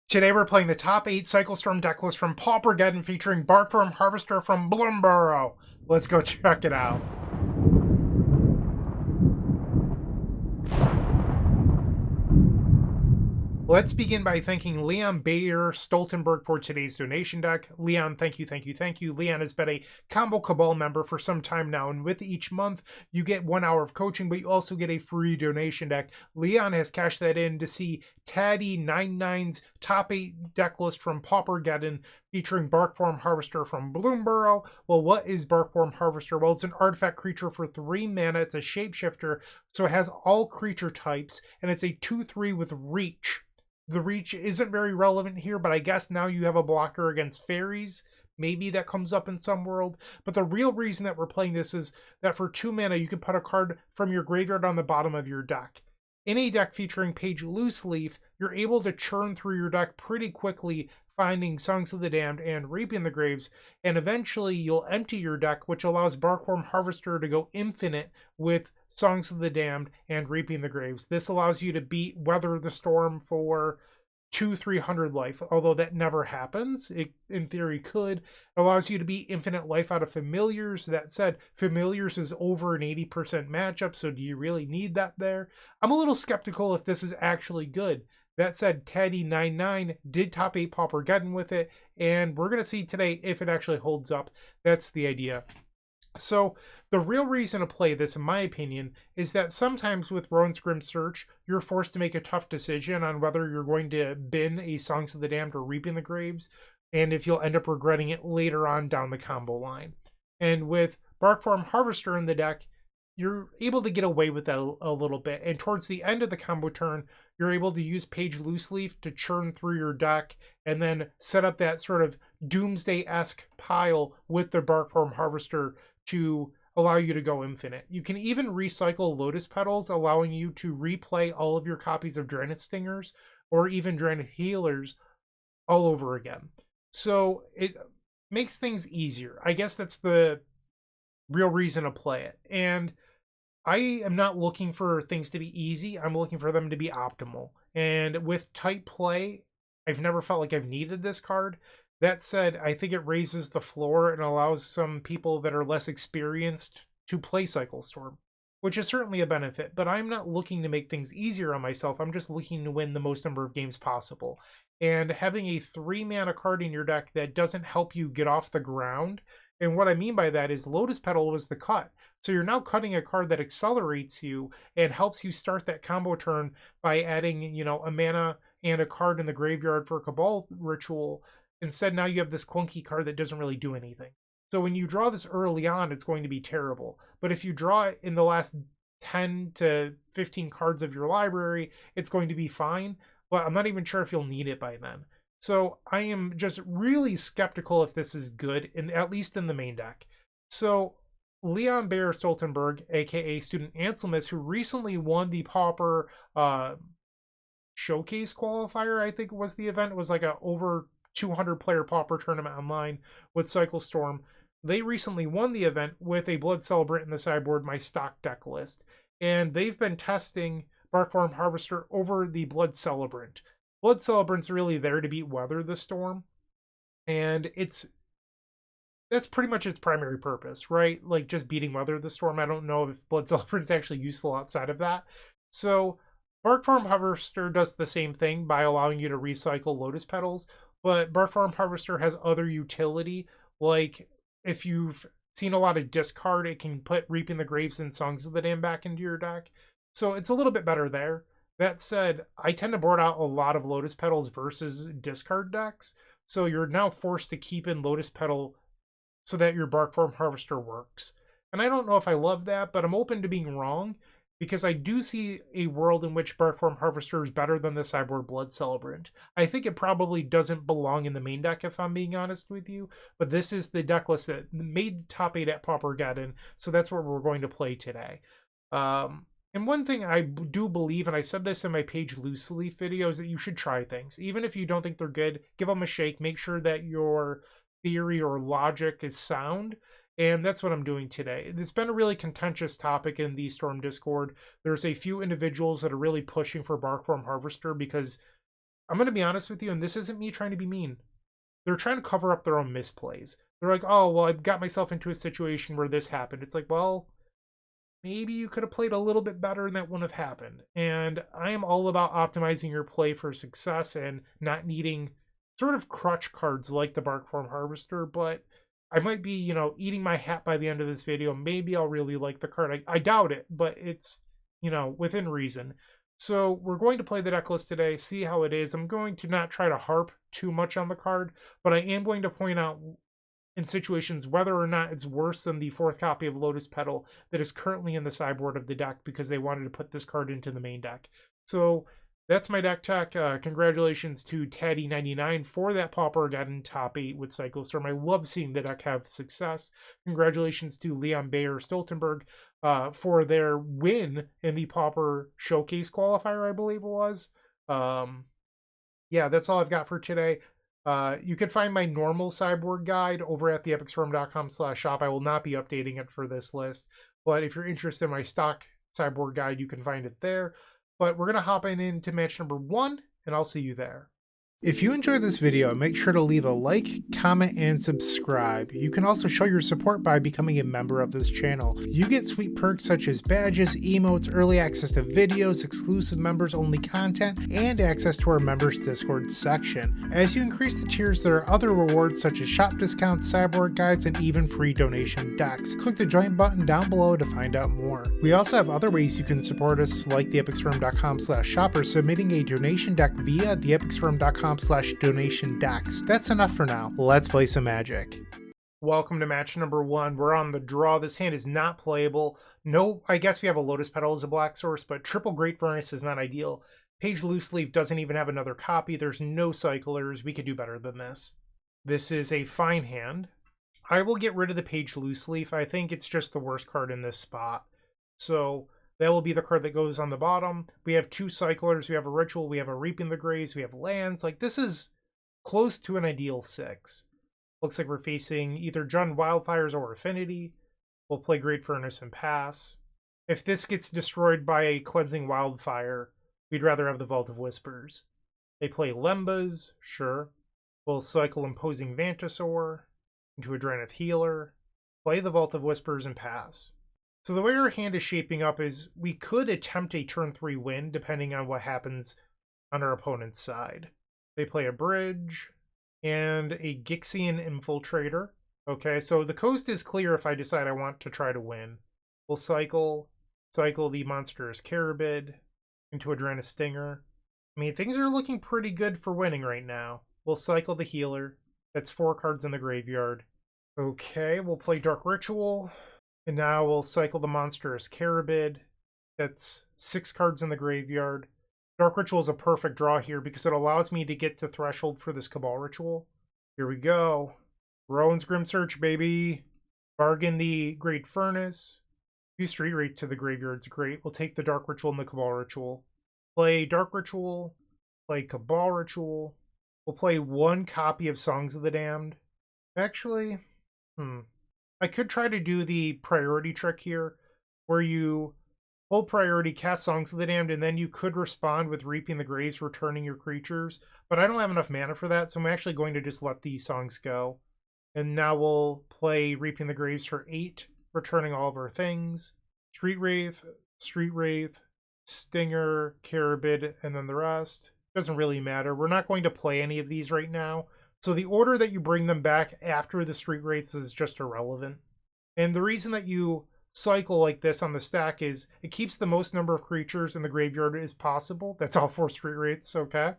Today we're playing the top 8 Cycle Storm decklist from Paupergeddon featuring Barkform Harvester from Bloomburrow. Let's go check it out. Let's begin by thanking Leon Bayer Stoltenberg for today's donation deck. Leon, thank you, thank you, thank you. Leon has been a Combo Cabal member for some time now, and with each month, you get 1 hour of coaching, but you also get a free donation deck. Leon has cashed that in to see Taddy99's top 8 deck list from Paupergeddon featuring Barkform Harvester from Bloomburrow. Well, what is Barkform Harvester? Well, it's an artifact creature for 3 mana. It's a shapeshifter, so it has all creature types, and it's a 2/3 with reach. The reach isn't very relevant here, but I guess now you have a blocker against fairies. Maybe that comes up in some world. But the real reason that we're playing this is that for 2 mana, you can put a card from your graveyard on the bottom of your deck. In a deck featuring Page Loose Leaf, you're able to churn through your deck pretty quickly, finding Songs of the Damned and Reaping the Graves, and eventually you'll empty your deck, which allows Barkform Harvester to go infinite with Songs of the Damned and Reaping the Graves. This allows you to beat Weather the Storm for 200-300 life, although that never happens. It in theory could. It allows you to beat infinite life out of Familiars. That said, Familiars is over an 80% matchup, so do you really need that there? I'm a little skeptical if this is actually good. That said, Taddy99 did top 8 Paupergeddon with it, and we're going to see today if it actually holds up. That's the idea. So the real reason to play this, in my opinion, is that sometimes with Rowan's Grim Search, you're forced to make a tough decision on whether you're going to bin a Songs of the Damned or Reaping the Graves, and if you'll end up regretting it later on down the combo line. And with Barkform Harvester in the deck, you're able to get away with that a little bit. And towards the end of the combo turn, you're able to use Page Loose Leaf to churn through your deck and then set up that sort of Doomsday-esque pile with the Barkform Harvester to allow you to go infinite. You can even recycle Lotus Petals, allowing you to replay all of your copies of Drannith Stingers or even Drannith Healers all over again. So it makes things easier. I guess that's the real reason to play it. And I am not looking for things to be easy. I'm looking for them to be optimal. And with tight play, I've never felt like I've needed this card. That said, I think it raises the floor and allows some people that are less experienced to play Cycle Storm, which is certainly a benefit. But I'm not looking to make things easier on myself. I'm just looking to win the most number of games possible. And having a 3-mana card in your deck that doesn't help you get off the ground, and what I mean by that is Lotus Petal was the cut. So you're now cutting a card that accelerates you and helps you start that combo turn by adding, a mana and a card in the graveyard for a Cabal ritual. Instead, now you have this clunky card that doesn't really do anything. So when you draw this early on, it's going to be terrible. But if you draw it in the last 10 to 15 cards of your library, it's going to be fine. But I'm not even sure if you'll need it by then. So I am just really skeptical if this is good, at least in the main deck. So Leon Bayer Stoltenberg, aka Student Anselmus, who recently won the Pauper Showcase Qualifier, I think was the event. It was like a over 200 player Pauper tournament online with Cycle Storm. They recently won the event with a Blood Celebrant in the sideboard, my stock deck list. And they've been testing Barkform Harvester over the Blood Celebrant. Blood Celebrant's really there to beat Weather the Storm, and that's pretty much its primary purpose, right? Like just beating Weather the Storm. I don't know if Blood Celebrant's actually useful outside of that. So Barkform Harvester does the same thing by allowing you to recycle Lotus Petals, but Barkform Harvester has other utility, like if you've seen a lot of discard, it can put Reaping the Graves and Songs of the Damned back into your deck. So it's a little bit better there. That said, I tend to board out a lot of Lotus Petals versus discard decks, so you're now forced to keep in Lotus Petal so that your Barkform Harvester works. And I don't know if I love that, but I'm open to being wrong, because I do see a world in which Barkform Harvester is better than the sideboard Blood Celebrant. I think it probably doesn't belong in the main deck, if I'm being honest with you, but this is the deck list that made top 8 at Paupergeddon, so that's what we're going to play today. And one thing I do believe, and I said this in my Page Loose Leaf video, is that you should try things. Even if you don't think they're good, give them a shake. Make sure that your theory or logic is sound. And that's what I'm doing today. It's been a really contentious topic in the Storm Discord. There's a few individuals that are really pushing for Barkform Harvester because I'm going to be honest with you, and this isn't me trying to be mean. They're trying to cover up their own misplays. They're like, oh, well, I got myself into a situation where this happened. It's like, well, maybe you could have played a little bit better and that wouldn't have happened. And I am all about optimizing your play for success and not needing sort of crutch cards like the Barkform Harvester, but I might be, eating my hat by the end of this video. Maybe I'll really like the card. I doubt it, but it's, within reason. So we're going to play the deck list today, see how it is. I'm going to not try to harp too much on the card, but I am going to point out in situations whether or not it's worse than the 4th copy of Lotus Petal that is currently in the sideboard of the deck because they wanted to put this card into the main deck. So that's my deck tech. Congratulations to Taddy99 for that Paupergeddon top 8 with Cycle Storm. I love seeing the deck have success. Congratulations to Leon Bayer Stoltenberg for their win in the Pauper Showcase qualifier, I believe it was. Yeah, that's all I've got for today. You can find my normal sideboard guide over at theepicstorm.com/shop. I will not be updating it for this list, but if you're interested in my stock sideboard guide, you can find it there. But we're going to hop into match number 1, and I'll see you there. If you enjoyed this video, make sure to leave a like, comment, and subscribe. You can also show your support by becoming a member of this channel. You get sweet perks such as badges, emotes, early access to videos, exclusive members-only content, and access to our members Discord section. As you increase the tiers, there are other rewards such as shop discounts, sideboard guides, and even free donation decks. Click the join button down below to find out more. We also have other ways you can support us, like theepicstorm.com/shop or submitting a donation deck via theepicstorm.com/donation decks. That's enough for now. Let's play some Magic. Welcome to match number 1. We're on the draw. This hand is not playable. No, I guess we have a Lotus Petal as a black source, but triple Great Furnace is not ideal. Page Loose Leaf doesn't even have another copy. There's no cyclers. We could do better than this. This is a fine hand. I will get rid of the Page Loose Leaf. I think it's just the worst card in this spot. So that will be the card that goes on the bottom. We have 2 cyclers. We have a Ritual. We have a Reaping the Graves. We have lands. Like, this is close to an ideal 6. Looks like we're facing either Jund Wildfires or Affinity. We'll play Great Furnace and pass. If this gets destroyed by a Cleansing Wildfire, we'd rather have the Vault of Whispers. They play Lembas. Sure. We'll cycle Imposing Vantasaur into a Drannith Healer. Play the Vault of Whispers and pass. So the way our hand is shaping up is we could attempt a turn 3 win depending on what happens on our opponent's side. They play a Bridge and a Gixian Infiltrator. Okay, so the coast is clear if I decide I want to try to win. We'll cycle the Monstrous Carabid into a Drannith Stinger. I mean, things are looking pretty good for winning right now. We'll cycle the Healer. That's 4 cards in the graveyard. Okay, we'll play Dark Ritual. And now we'll cycle the Monstrous Carabid. That's 6 cards in the graveyard. Dark Ritual is a perfect draw here because it allows me to get to Threshold for this Cabal Ritual. Here we go. Rowan's Grim Search, baby. Bargain the Great Furnace. 2 Street Wraith to the graveyard's great. We'll take the Dark Ritual and the Cabal Ritual. Play Dark Ritual. Play Cabal Ritual. We'll play 1 copy of Songs of the Damned. Actually, I could try to do the priority trick here, where you hold priority, cast Songs of the Damned, and then you could respond with Reaping the Graves, returning your creatures. But I don't have enough mana for that, so I'm actually going to just let these songs go. And now we'll play Reaping the Graves for 8, returning all of our things. Street Wraith, Stinger, Carabid, and then the rest. Doesn't really matter. We're not going to play any of these right now. So the order that you bring them back after the Street Wraiths is just irrelevant. And the reason that you cycle like this on the stack is it keeps the most number of creatures in the graveyard as possible. That's all 4 Street Wraiths, okay?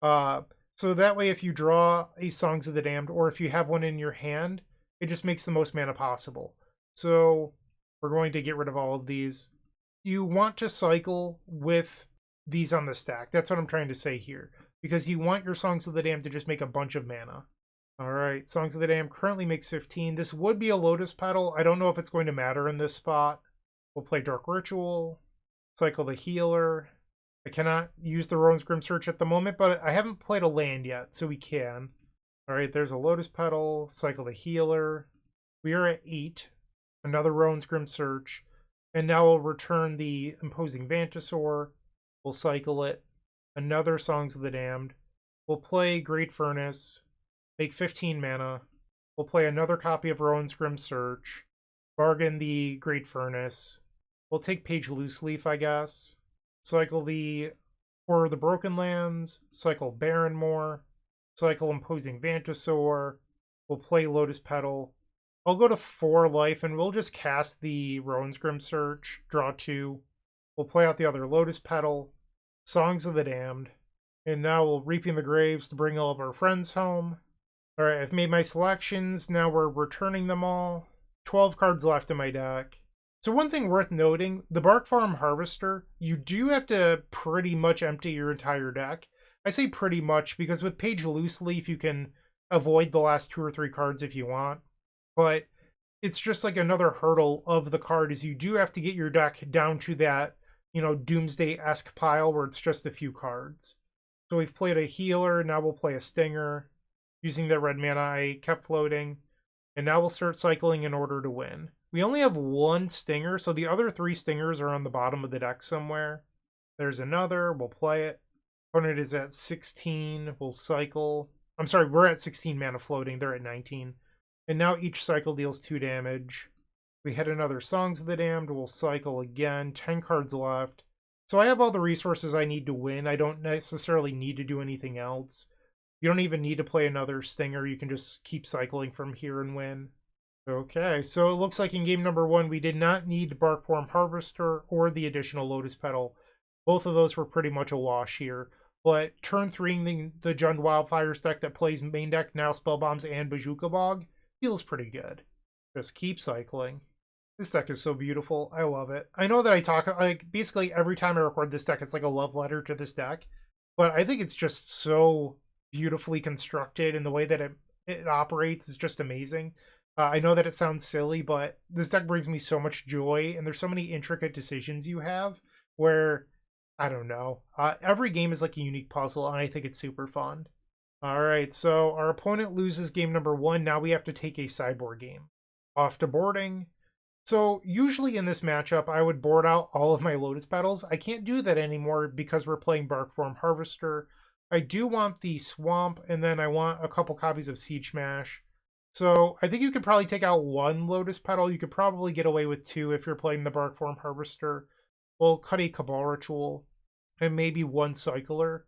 So that way if you draw a Songs of the Damned, or if you have one in your hand, it just makes the most mana possible. So we're going to get rid of all of these. You want to cycle with these on the stack. That's what I'm trying to say here. Because you want your Songs of the Damned to just make a bunch of mana. Alright, Songs of the Damned currently makes 15. This would be a Lotus Petal. I don't know if it's going to matter in this spot. We'll play Dark Ritual. Cycle the Healer. I cannot use the Rowan's Grim Search at the moment, but I haven't played a land yet, so we can. Alright, there's a Lotus Petal. Cycle the Healer. We are at 8. Another Rowan's Grim Search. And now we'll return the Imposing Vantasaur. We'll cycle it. Another Songs of the Damned. We'll play Great Furnace, make 15 mana. We'll play another copy of Rowan's Grim Search, bargain the Great Furnace. We'll take Page Loose Leaf, I guess. Cycle the Horror of the Broken Lands, cycle Barrenmoor, cycle Imposing Vantasaur. We'll play Lotus Petal. I'll go to 4 life and we'll just cast the Rowan's Grim Search, draw 2. We'll play out the other Lotus Petal, Songs of the Damned, and now we'll Reaping the Graves to bring all of our friends home. Alright, I've made my selections, now we're returning them all. 12 cards left in my deck. So one thing worth noting, the Barkform Harvester, you do have to pretty much empty your entire deck. I say pretty much because with Page Loose Leaf you can avoid the last 2 or 3 cards if you want. But it's just like another hurdle of the card is you do have to get your deck down to that, you know, Doomsday-esque pile where it's just a few cards. So we've played a healer, now we'll play a stinger. Using the red mana I kept floating. And now we'll start cycling in order to win. We only have 1 stinger, so the other 3 stingers are on the bottom of the deck somewhere. There's another, we'll play it. Opponent is at 16, we'll cycle. I'm sorry, we're at 16 mana floating, they're at 19. And now each cycle deals 2 damage. We hit another Songs of the Damned, we'll cycle again, 10 cards left. So I have all the resources I need to win. I don't necessarily need to do anything else. You don't even need to play another stinger, you can just keep cycling from here and win. Okay, so it looks like in game number 1 we did not need Barkform Harvester or the additional Lotus Petal. Both of those were pretty much a wash here. But turn 3 the Jund Wildfires deck that plays main deck, now Spellbombs and Bazooka Bog feels pretty good. Just keep cycling. This deck is so beautiful. I love it. I know that I talk, like, basically every time I record this deck, it's like a love letter to this deck. But I think it's just so beautifully constructed, and the way that it operates is just amazing. I know that it sounds silly, but this deck brings me so much joy, and there's so many intricate decisions you have where, I don't know, every game is like a unique puzzle, and I think it's super fun. Alright, so our opponent loses game number 1, now we have to take a sideboard game. Off to boarding. So usually in this matchup, I would board out all of my Lotus Petals. I can't do that anymore because we're playing Barkform Harvester. I do want the Swamp, and then I want a couple copies of Siege Smash. So I think you could probably take out 1 Lotus Petal. You could probably get away with 2 if you're playing the Barkform Harvester. We'll cut a Cabal Ritual, and maybe 1 Cycler,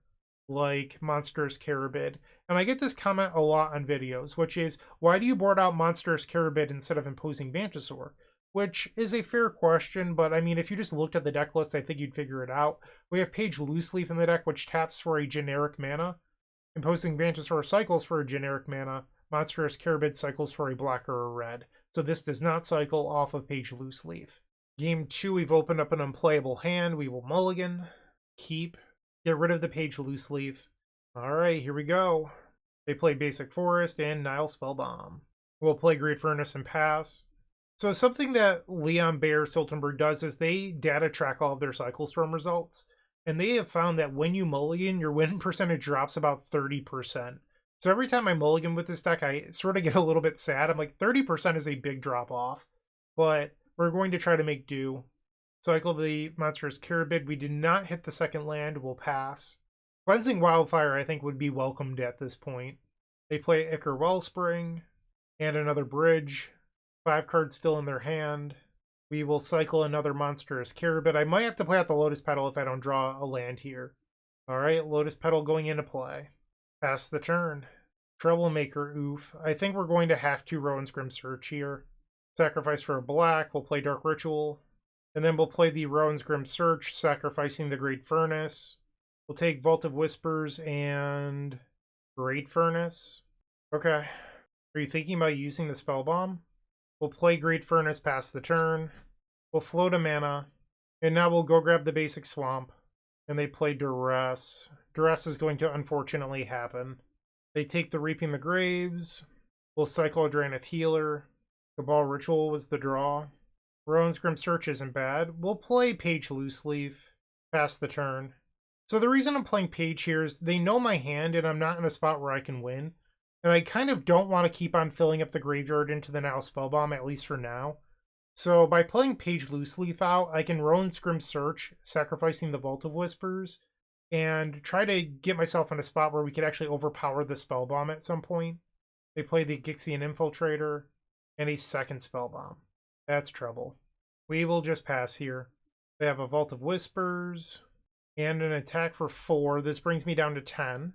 like Monstrous Carabid. And I get this comment a lot on videos, which is, why do you board out Monstrous Carabid instead of Imposing Vantasaur? Which is a fair question, but I mean, if you just looked at the deck list, I think you'd figure it out. We have Page Loose Leaf in the deck, which taps for a generic mana. Imposing Vantasaur cycles for a generic mana. Monstrous Carabid cycles for a black or a red. So this does not cycle off of Page Loose Leaf. Game 2, we've opened up an unplayable hand. We will mulligan, keep, get rid of the Page Loose Leaf. Alright, here we go. They play Basic Forest and Nile Spellbomb. We'll play Great Furnace and pass. So something that Leon Bayer Stoltenberg does is they data track all of their Cycle Storm results. And they have found that when you mulligan, your win percentage drops about 30%. So every time I mulligan with this deck, I sort of get a little bit sad. I'm like, 30% is a big drop off. But we're going to try to make do. Cycle the Monstrous Carabid. We did not hit the second land. We'll pass. Cleansing Wildfire, I think, would be welcomed at this point. They play Ichor Wellspring and another Bridge. 5 cards still in their hand. We will cycle another Monstrous Carabid. I might have to play out the Lotus Petal if I don't draw a land here. Alright, Lotus Petal going into play. Pass the turn. Troublemaker, oof. I think we're going to have to Rowan's Grim Search here. Sacrifice for a black. We'll play Dark Ritual. And then we'll play the Rowan's Grim Search, sacrificing the Great Furnace. We'll take Vault of Whispers and Great Furnace. Okay. Are you thinking about using the Spellbomb? We'll play Great Furnace, pass the turn. We'll float a mana. And now we'll go grab the basic Swamp. And they play Duress. Duress is going to unfortunately happen. They take the Reaping the Graves. We'll cycle a Drannith Healer. Cabal Ritual was the draw. Rowan's Grim Search isn't bad. We'll play Page Loose Leaf. Pass the turn. So the reason I'm playing Page here is they know my hand and I'm not in a spot where I can win. And I kind of don't want to keep on filling up the graveyard into the Nile Spellbomb, at least for now. So by playing Page Loose Leaf out, I can Rowan's Grim Search, sacrificing the Vault of Whispers, and try to get myself in a spot where we could actually overpower the spell bomb at some point. They play the Gixian Infiltrator and a second spell bomb. That's trouble. We will just pass here. They have a Vault of Whispers and an attack for 4. This brings me down to 10.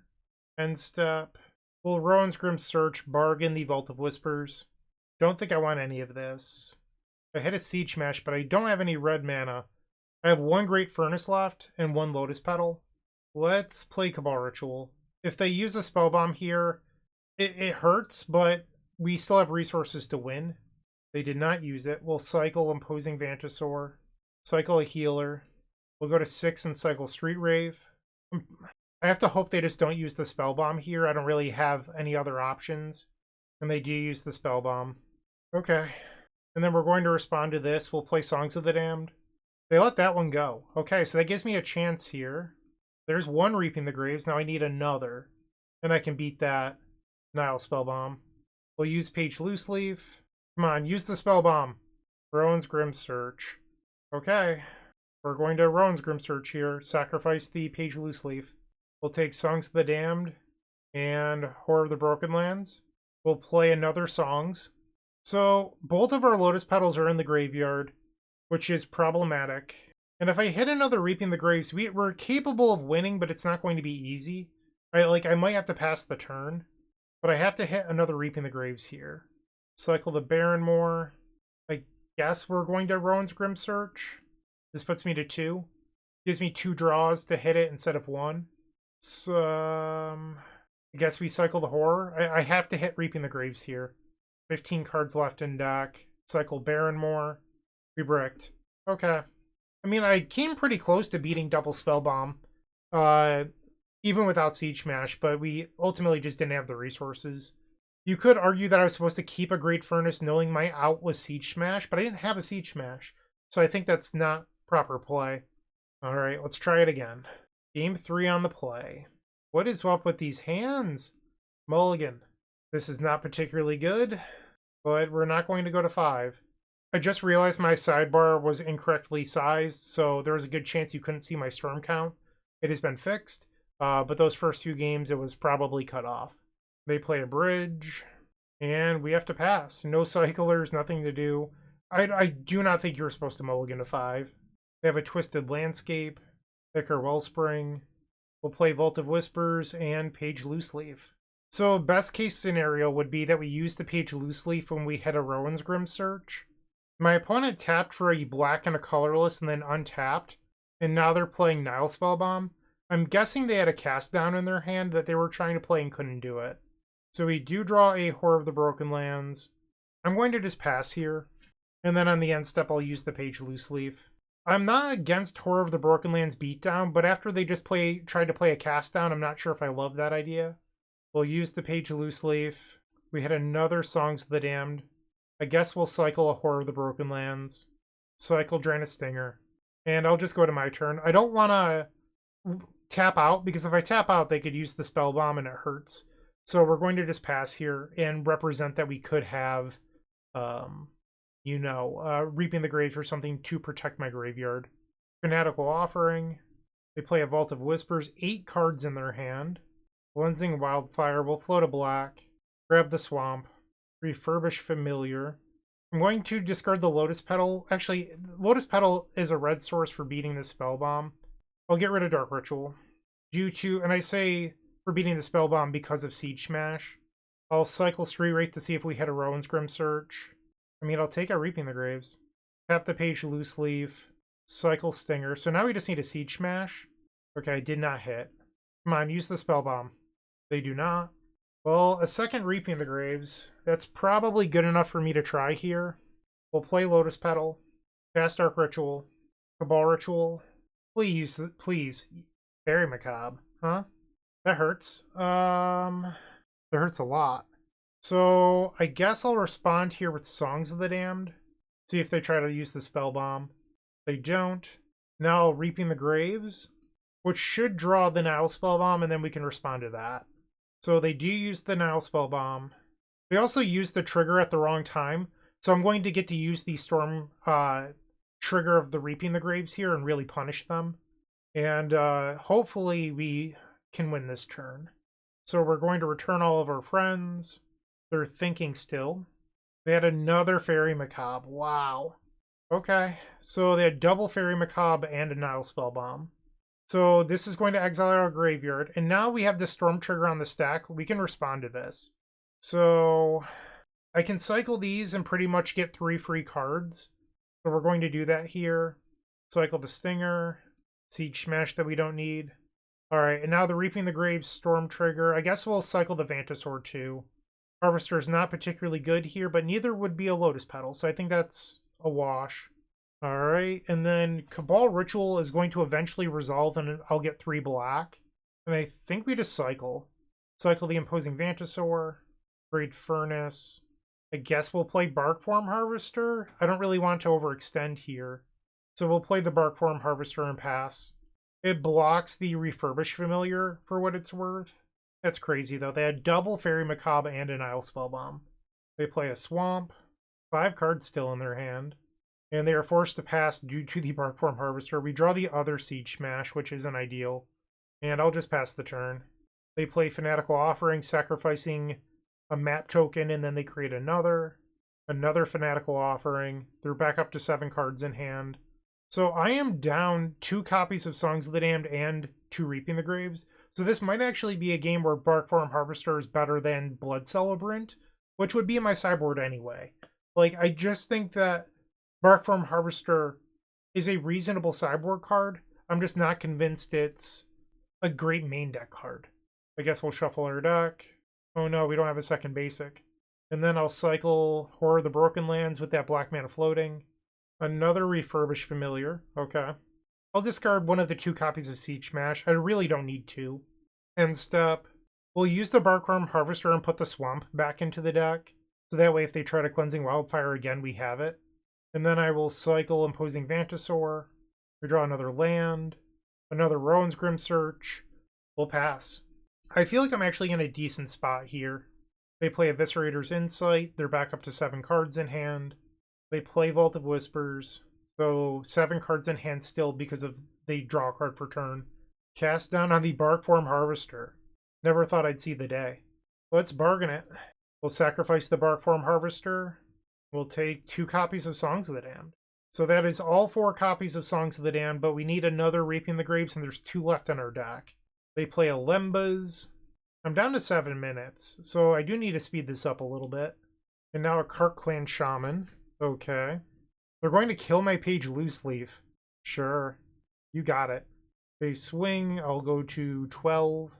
End step. Will Rowan's Grim Search bargain the Vault of Whispers? Don't think I want any of this. I hit a Siege Smash, but I don't have any red mana. I have 1 Great Furnace left and 1 Lotus Petal. Let's play Cabal Ritual. If they use a Spell Bomb here, it hurts, but we still have resources to win. They did not use it. We'll cycle Imposing Vantasaur, cycle a Healer. We'll go to 6 and cycle Street Rave. I have to hope they just don't use the Spell Bomb here. I don't really have any other options. And they do use the Spell Bomb. Okay. And then we're going to respond to this. We'll play Songs of the Damned. They let that one go. Okay, so that gives me a chance here. There's 1 Reaping the Graves. Now I need another. And I can beat that. Nile Spell Bomb. We'll use Page Loose Leaf. Come on, use the Spell Bomb. Rowan's Grim Search. Okay. We're going to Rowan's Grim Search here. Sacrifice the Page Loose Leaf. We'll take Songs of the Damned and Horror of the Broken Lands. We'll play another Songs. So both of our Lotus Petals are in the graveyard, which is problematic. And if I hit another Reaping the Graves, we're capable of winning, but it's not going to be easy. I might have to pass the turn, but I have to hit another Reaping the Graves here. Cycle the Barrenmoor. I guess we're going to Rowan's Grim Search. This puts me to 2. Gives me 2 draws to hit it instead of 1. So, I guess we cycle the Horror. I have to hit Reaping the Graves here. 15 cards left in deck. Cycle Barrenmoor. We bricked. Okay. I mean, I came pretty close to beating double Spell Bomb. Even without Siege Smash, but we ultimately just didn't have the resources. You could argue that I was supposed to keep a Great Furnace knowing my out was Siege Smash, but I didn't have a Siege Smash. So I think that's not proper play. Alright, let's try it again. Game 3 on the play. What is up with these hands? Mulligan. This is not particularly good, but we're not going to go to 5. I just realized my sidebar was incorrectly sized, so there was a good chance you couldn't see my storm count. It has been fixed, but those first 2 games, it was probably cut off. They play a bridge, and we have to pass. No cyclers, nothing to do. I do not think you're supposed to mulligan to 5. They have a Twisted Landscape, Thicker Wellspring. We'll play Vault of Whispers and Page Loose Leaf. So best case scenario would be that we use the Page Loose Leaf when we hit a Rowan's Grim Search. My opponent tapped for a black and a colorless and then untapped, and now they're playing Nile Spellbomb. I'm guessing they had a cast down in their hand that they were trying to play and couldn't do it. So we do draw a Horror of the Broken Lands. I'm going to just pass here. And then on the end step, I'll use the Page Loose Leaf. I'm not against Horror of the Broken Lands beatdown, but after they just tried to play a cast down, I'm not sure if I love that idea. We'll use the Page Loose Leaf. We hit another Songs of the Damned. I guess we'll cycle a Horror of the Broken Lands. Cycle Drannith Stinger. And I'll just go to my turn. I don't want to tap out, because if I tap out, they could use the Spell Bomb and it hurts. So we're going to just pass here and represent that we could have, Reaping the Graves or something to protect my graveyard. Fanatical Offering. They play a Vault of Whispers, 8 cards in their hand. Cleansing Wildfire. We'll float a black. Grab the Swamp. Refurbish Familiar. I'm going to discard the Lotus Petal. Actually, Lotus Petal is a red source for beating the Spell Bomb. I'll get rid of Dark Ritual. And I say for beating the Spell Bomb because of Siege Smash. I'll cycle Street Wraith to see if we hit a Rowan's Grim Search. I mean, I'll take out Reaping the Graves. Tap the Page Loose Leaf. Cycle Stinger. So now we just need a Siege Smash. Okay, I did not hit. Come on, use the Spell Bomb. They do not. Well, a second Reaping the Graves. That's probably good enough for me to try here. We'll play Lotus Petal. Cast Dark Ritual. Cabal Ritual. Please, please. Very macabre. Huh? That hurts. That hurts a lot. So, I guess I'll respond here with Songs of the Damned. See if they try to use the Spell Bomb. They don't. Now, Reaping the Graves, which should draw the Nile Spell Bomb, and then we can respond to that. So they do use the Nile Spell Bomb. They also use the trigger at the wrong time. So I'm going to get to use the Storm trigger of the Reaping the Graves here and really punish them. And hopefully we can win this turn. So we're going to return all of our friends. They're thinking still. They had another Fairy Macabre. Wow. Okay, so they had double Fairy Macabre and a Nile Spellbomb. So this is going to exile our graveyard. And now we have the Storm Trigger on the stack. We can respond to this. So I can cycle these and pretty much get 3 free cards. So we're going to do that here. Cycle the Stinger. Siege Smash that we don't need. Alright, and now the Reaping the Graves Storm Trigger. I guess we'll cycle the Vantasaur too. Harvester is not particularly good here, but neither would be a Lotus Petal, so I think that's a wash. Alright, and then Cabal Ritual is going to eventually resolve, and I'll get 3 black. And I think we just cycle. Cycle the Imposing Vantasaur. Great Furnace. I guess we'll play Barkform Harvester. I don't really want to overextend here. So we'll play the Barkform Harvester and pass. It blocks the Refurbished Familiar for what it's worth. That's crazy, though. They had double Fairy Macabre and an Nile Spellbomb. They play a Swamp. 5 cards still in their hand. And they are forced to pass due to the Barkform Harvester. We draw the other Siege Smash, which isn't ideal. And I'll just pass the turn. They play Fanatical Offering, sacrificing a map token, and then they create another. Another Fanatical Offering. They're back up to 7 cards in hand. So I am down 2 copies of Songs of the Damned and 2 Reaping the Graves. So this might actually be a game where Barkform Harvester is better than Blood Celebrant, which would be in my sideboard anyway. Like, I just think that Barkform Harvester is a reasonable sideboard card. I'm just not convinced it's a great main deck card. I guess we'll shuffle our deck. Oh no, we don't have a second basic. And then I'll cycle Horror of the Broken Lands with that black mana floating. Another Refurbished Familiar. Okay. I'll discard one of the 2 copies of Siege Smash. I really don't need 2. End step. We'll use the Barkform Harvester and put the Swamp back into the deck. So that way if they try to Cleansing Wildfire again, we have it. And then I will cycle Imposing Vantasaur. We draw another land. Another Rowan's Grim Search. We'll pass. I feel like I'm actually in a decent spot here. They play Eviscerator's Insight. They're back up to 7 cards in hand. They play Vault of Whispers, so 7 cards in hand still because of they draw a card per turn. Cast down on the Barkform Harvester. Never thought I'd see the day. Let's bargain it. We'll sacrifice the Barkform Harvester. We'll take 2 copies of Songs of the Damned. So that is all 4 copies of Songs of the Damned, but we need another Reaping the Graves, and there's 2 left in our deck. They play Alembas. I'm down to 7 minutes, so I do need to speed this up a little bit. And now a Cart Clan Shaman. Okay. They're going to kill my Page Loose Leaf. Sure. You got it. They swing. I'll go to 12.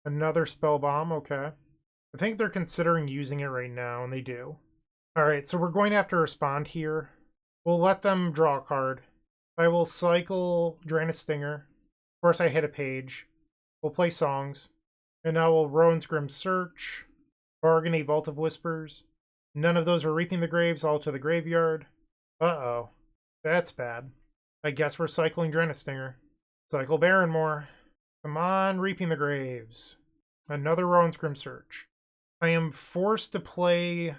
Another Spell Bomb. Okay. I think they're considering using it right now, and they do. Alright, so we're going to have to respond here. We'll let them draw a card. I will cycle Drannith Stinger. Of course, I hit a page. We'll play Songs. And now we'll Rowan's Grim Search. Bargain a Vault of Whispers. None of those were Reaping the Graves, all to the graveyard. Uh-oh. That's bad. I guess we're cycling Drannith Stinger. Cycle Barrenmore. Come on, Reaping the Graves. Another Rowan's Grim Search. I am forced to play...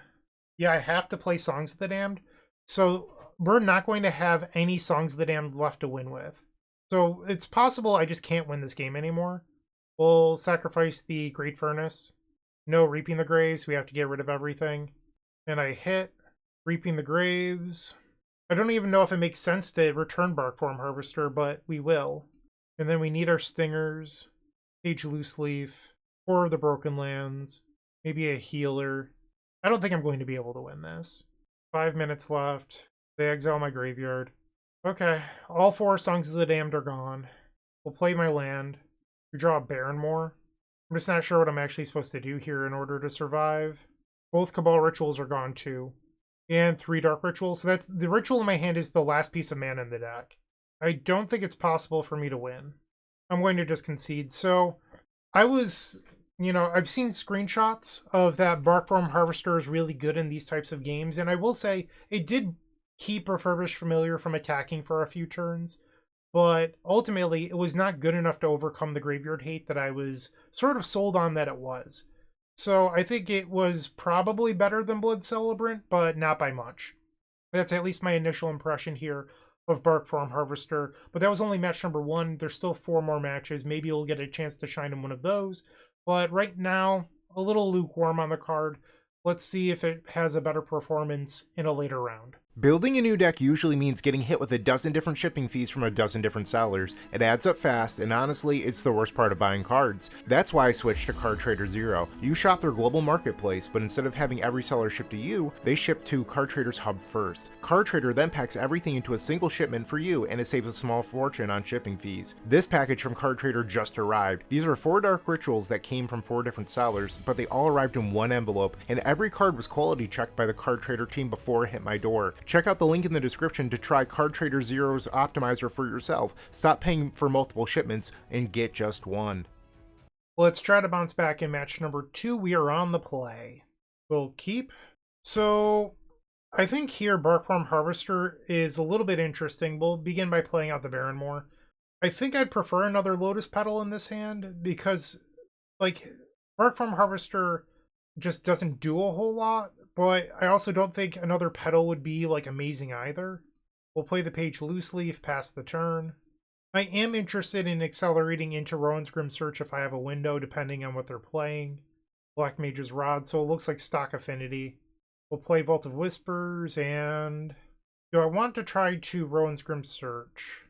Yeah, I have to play Songs of the Damned. So we're not going to have any Songs of the Damned left to win with. So it's possible I just can't win this game anymore. We'll sacrifice the Great Furnace. No Reaping the Graves. We have to get rid of everything. And I hit Reaping the Graves. I don't even know if it makes sense to return Barkform Harvester, but we will. And then we need our Stingers. Page Loose Leaf. Horror of the Broken Lands. Maybe a Healer. I don't think I'm going to be able to win this. 5 minutes left. They exile my graveyard. Okay, all 4 Songs of the Damned are gone. We'll play my land. We draw a Barrenmore. I'm just not sure what I'm actually supposed to do here in order to survive. Both Cabal Rituals are gone too. And 3 Dark Rituals. So that's the ritual in my hand is the last piece of mana in the deck. I don't think it's possible for me to win. I'm going to just concede. So I was, I've seen screenshots of that Barkform Harvester is really good in these types of games. And I will say it did keep Refurbished Familiar from attacking for a few turns. But ultimately, it was not good enough to overcome the graveyard hate that I was sort of sold on that it was. So I think it was probably better than Blood Celebrant, but not by much. That's at least my initial impression here. of Barkform Harvester, but that was only match number 1. There's still 4 more matches. Maybe you'll get a chance to shine in one of those. But right now, a little lukewarm on the card. Let's see if it has a better performance in a later round. Building a new deck usually means getting hit with a dozen different shipping fees from a dozen different sellers. It adds up fast, and honestly, it's the worst part of buying cards. That's why I switched to Card Trader Zero. You shop their global marketplace, but instead of having every seller ship to you, they ship to Card Trader's hub first. Card Trader then packs everything into a single shipment for you, and it saves a small fortune on shipping fees. This package from Card Trader just arrived. These are 4 dark rituals that came from 4 different sellers, but they all arrived in one envelope, and every card was quality checked by the Card Trader team before it hit my door. Check out the link in the description to try Card Trader Zero's optimizer for yourself. Stop paying for multiple shipments and get just one. Let's try to bounce back in match number 2. We are on the play. We'll keep. So I think here Barkform Harvester is a little bit interesting. We'll begin by playing out the Baron more. I think I'd prefer another Lotus Petal in this hand because, like, Barkform Harvester just doesn't do a whole lot, but I also don't think another Petal would be, like, amazing either. We'll play the Page Loose Leaf, pass the turn. I am interested in accelerating into Rowan's Grim Search if I have a window, depending on what they're playing. Black Mage's Rod, so it looks like stock affinity. We'll play Vault of Whispers, and do I want to try to Rowan's Grim Search?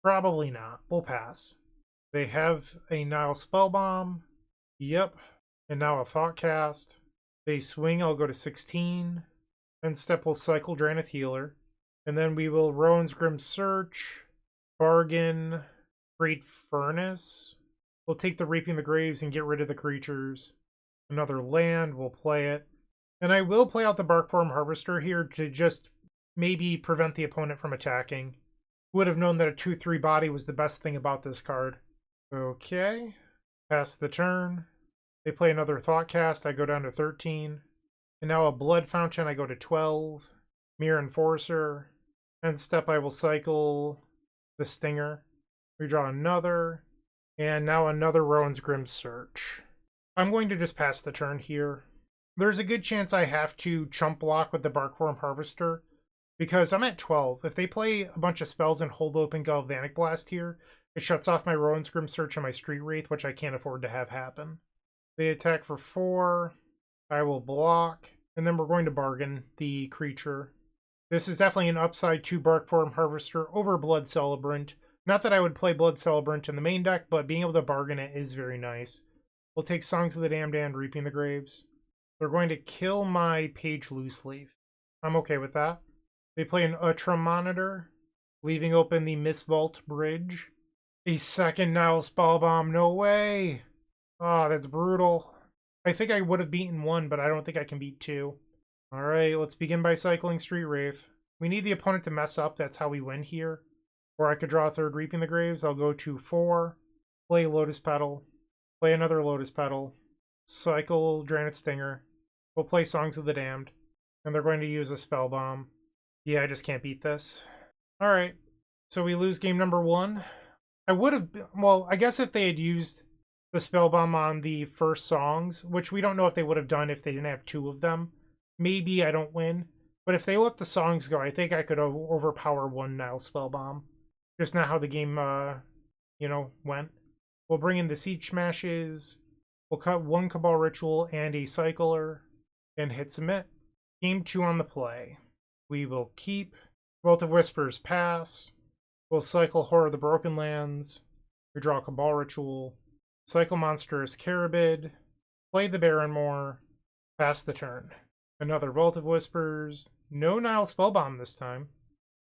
Probably not. We'll pass. They have a Nile Spellbomb. Yep. And now a Thoughtcast. They swing, I'll go to 16. Then step will cycle Drannith Healer. And then we will Rowan's Grim Search, bargain, Great Furnace. We'll take the Reaping the Graves and get rid of the creatures. Another land, we'll play it. And I will play out the Barkform Harvester here to just maybe prevent the opponent from attacking. Would have known that a 2/3 body was the best thing about this card. Okay. Pass the turn. They play another Thoughtcast, I go down to 13. And now a Blood Fountain, I go to 12. Mere Enforcer. And step I will cycle the Stinger. We draw another. And now another Rowan's Grim Search. I'm going to just pass the turn here. There's a good chance I have to chump block with the Barkform Harvester, because I'm at 12. If they play a bunch of spells and hold open Galvanic Blast here, it shuts off my Rowan's Grim Search and my Street Wraith, which I can't afford to have happen. They attack for 4. I will block, and then we're going to bargain the creature. This is definitely an upside to Barkform Harvester over Blood Celebrant. Not that I would play Blood Celebrant in the main deck, but being able to bargain it is very nice. We'll take Songs of the Damned and Reaping the Graves. They're going to kill my Page Loose Leaf. I'm okay with that. They play an Ultra Monitor, leaving open the Miss Vault Bridge. A second Nile Spellbomb, no way! Oh, that's brutal. I think I would have beaten 1, but I don't think I can beat 2. Alright, let's begin by cycling Street Wraith. We need the opponent to mess up, that's how we win here. Or I could draw a third Reaping the Graves. I'll go to 4, play Lotus Petal, play another Lotus Petal, cycle Drannith Stinger. We'll play Songs of the Damned, and they're going to use a Spell Bomb. Yeah, I just can't beat this. Alright, so we lose game number 1. I would have, well, I guess if they had used the Spell Bomb on the first songs, which we don't know if they would have done if they didn't have 2 of them, maybe I don't win. But if they let the songs go, I think I could overpower 1 Nile Spell Bomb. Just not how the game, went. We'll bring in the Siege Smashes. We'll cut 1 Cabal Ritual and a Cycler. And hit submit. Game 2 on the play. We will keep. Vault of Whispers, pass. We'll cycle Horror of the Broken Lands. We draw Cabal Ritual. Cycle Monstrous Carabid. Play the Baron more. Pass the turn. Another Vault of Whispers. No Nile Spellbomb this time.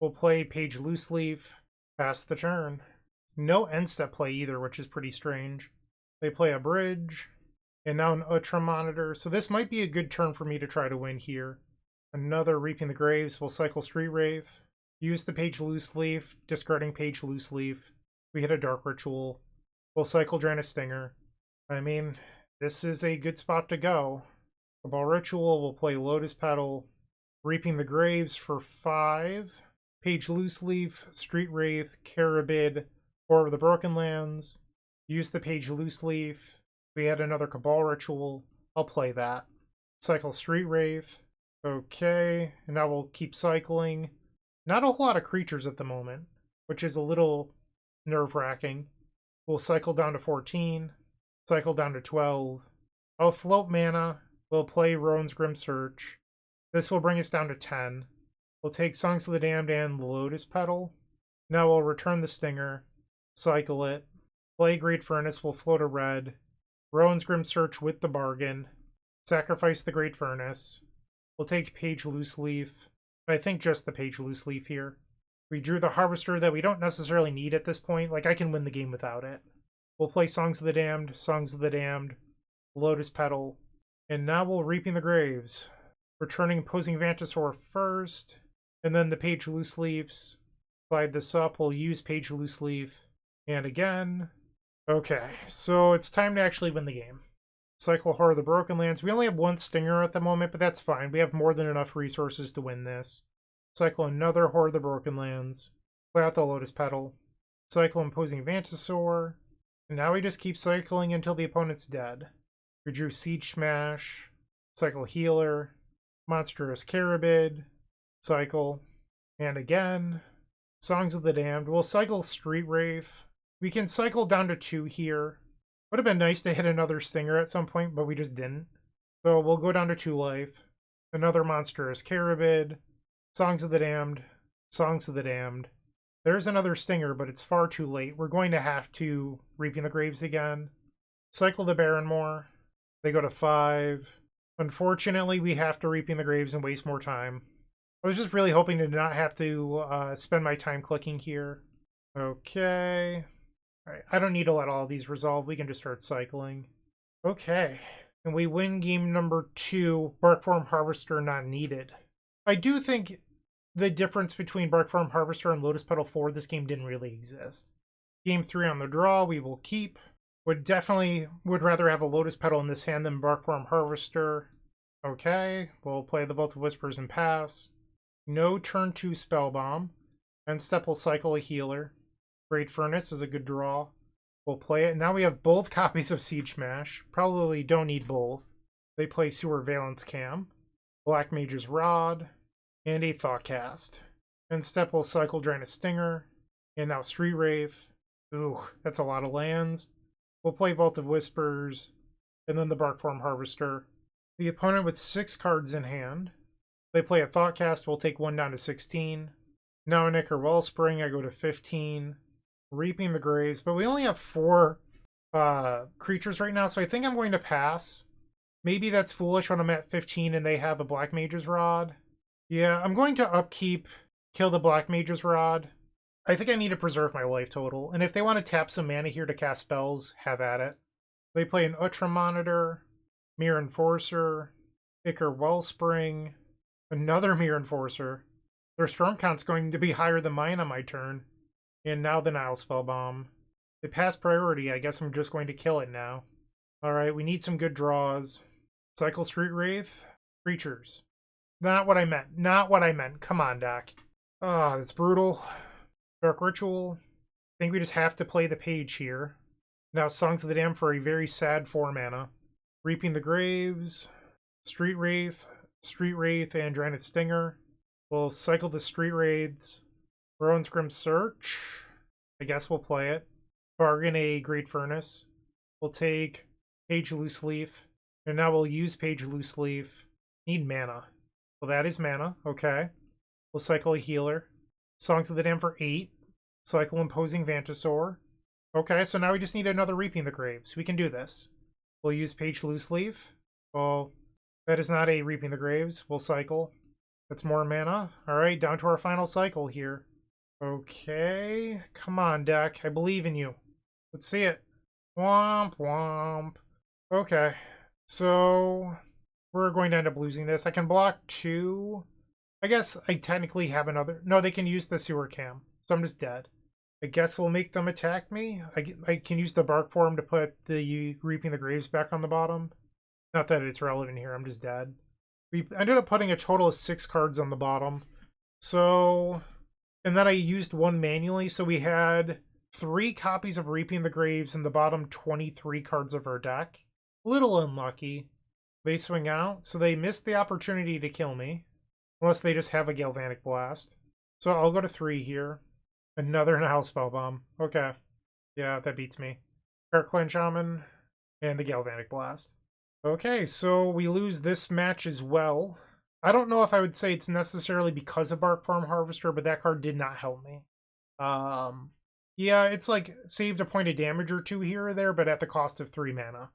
We'll play Page Loose Leaf. Pass the turn. No end step play either, which is pretty strange. They play a Bridge. And now an Ultra Monitor. So this might be a good turn for me to try to win here. Another Reaping the Graves. We'll cycle Street Wraith. Use the Page Loose Leaf. Discarding Page Loose Leaf. We hit a Dark Ritual. We'll cycle Drannith Stinger. I mean, this is a good spot to go. Cabal Ritual. We'll play Lotus Petal. Reaping the Graves for 5. Page Loose Leaf. Street Wraith. Carabid. Horror of the Broken Lands. Use the Page Loose Leaf. We had another Cabal Ritual. I'll play that. Cycle Street Wraith. Okay, and now we'll keep cycling. Not a whole lot of creatures at the moment, which is a little nerve-wracking. We'll cycle down to 14, cycle down to 12. I'll float mana. We'll play Rowan's Grim Search. This will bring us down to 10. We'll take Songs of the Damned and the Lotus Petal. Now we'll return the Stinger, cycle it, play Great Furnace, we'll float a red, Rowan's Grim Search with the bargain, sacrifice the Great Furnace. We'll take Page Loose Leaf, but I think just the Page Loose Leaf here. We drew the Harvester that we don't necessarily need at this point. Like, I can win the game without it. We'll play Songs of the Damned, Lotus Petal, and now we'll Reaping the Graves. Returning Imposing Vantasaur first, and then the Page Loose Leaves. Slide this up, we'll use Page Loose Leaf, and again. Okay, so it's time to actually win the game. Cycle Horror of the Broken Lands. We only have one Stinger at the moment, but that's fine. We have more than enough resources to win this. Cycle another Horror of the Broken Lands. Play out the Lotus Petal. Cycle Imposing Vantasaur. And now we just keep cycling until the opponent's dead. We drew Siege Smash. Cycle Healer. Monstrous Carabid. Cycle. And again. Songs of the Damned. We'll cycle Street Wraith. We can cycle down to 2 here. Would have been nice to hit another Stinger at some point, but we just didn't. So we'll go down to 2 life. Another Monstrous Carabid. Songs of the Damned. Songs of the Damned. There's another Stinger, but it's far too late. We're going to have to Reaping the Graves again. Cycle the Barrenmoor. They go to 5. Unfortunately, we have to Reaping the Graves and waste more time. I was just really hoping to not have to spend my time clicking here. Okay. Alright, I don't need to let all of these resolve. We can just start cycling. Okay. And we win game number 2. Barkform Harvester not needed. I do think the difference between Barkform Harvester and Lotus Petal 4 this game didn't really exist. Game 3 on the draw, we will keep. Would rather have a Lotus Petal in this hand than Barkform Harvester. Okay, we'll play the Vault of Whispers and pass. No turn 2 Spell Bomb. End step will cycle a healer. Great Furnace is a good draw. We'll play it. Now we have both copies of Siege Smash. Probably don't need both. They play Sewer Valence Cam. Black Mage's Rod. And a Thoughtcast. End step will cycle Drannith Stinger. And now Street Wraith. Ooh, that's a lot of lands. We'll play Vault of Whispers. And then the Barkform Harvester. The opponent with 6 cards in hand. They play a Thoughtcast, we'll take 1 down to 16. Now a Nicker Wellspring, I go to 15. Reaping the Graves, but we only have 4 creatures right now, so I think I'm going to pass. Maybe that's foolish when I'm at 15 and they have a Black Mage's Rod. Yeah, I'm going to upkeep, kill the Black Mage's Rod. I think I need to preserve my life total, and if they want to tap some mana here to cast spells, have at it. They play an Ultra Monitor, Mirror Enforcer, Ichor Wellspring, another Mirror Enforcer. Their Storm count's going to be higher than mine on my turn. And now the Nile Spellbomb. They pass priority, I guess I'm just going to kill it now. Alright, we need some good draws. Cycle Street Wraith. Creatures. Not what I meant. Not what I meant. Come on, Doc. Ah, that's brutal. Dark Ritual. I think we just have to play the page here. Now Songs of the Damned for a very sad 4 mana. Reaping the Graves. Street Wraith, and Drannith Stinger. We'll cycle the Street Wraiths. Rowan's Grim Search. I guess we'll play it. Bargain a Great Furnace. We'll take Page Loose Leaf. And now we'll use Page Loose Leaf. Need mana. Well, that is mana. Okay. We'll cycle a healer. Songs of the Damned for 8. Cycle Imposing Vantasaur. Okay, so now we just need another Reaping the Graves. We can do this. We'll use Page Loose Leaf. Well, that is not a Reaping the Graves. We'll cycle. That's more mana. Alright, down to our final cycle here. Okay. Come on, deck. I believe in you. Let's see it. Womp, womp. Okay. So, we're going to end up losing this. I can block 2. I guess I technically have another... No, they can use the Sewer Cam. So I'm just dead. I guess we'll make them attack me. I can use the Barkform to put the Reaping the Graves back on the bottom. Not that it's relevant here, I'm just dead. We ended up putting a total of 6 cards on the bottom. So, and then I used 1 manually, so we had 3 copies of Reaping the Graves in the bottom 23 cards of our deck. A little unlucky. They swing out, so they missed the opportunity to kill me. Unless they just have a Galvanic Blast. So I'll go to 3 here. Another Nihil Spellbomb. Okay. Yeah, that beats me. Darkland Shaman and the Galvanic Blast. Okay, so we lose this match as well. I don't know if I would say it's necessarily because of Barkform Harvester, but that card did not help me. Yeah, it's like saved a point of damage or 2 here or there, but at the cost of 3 mana.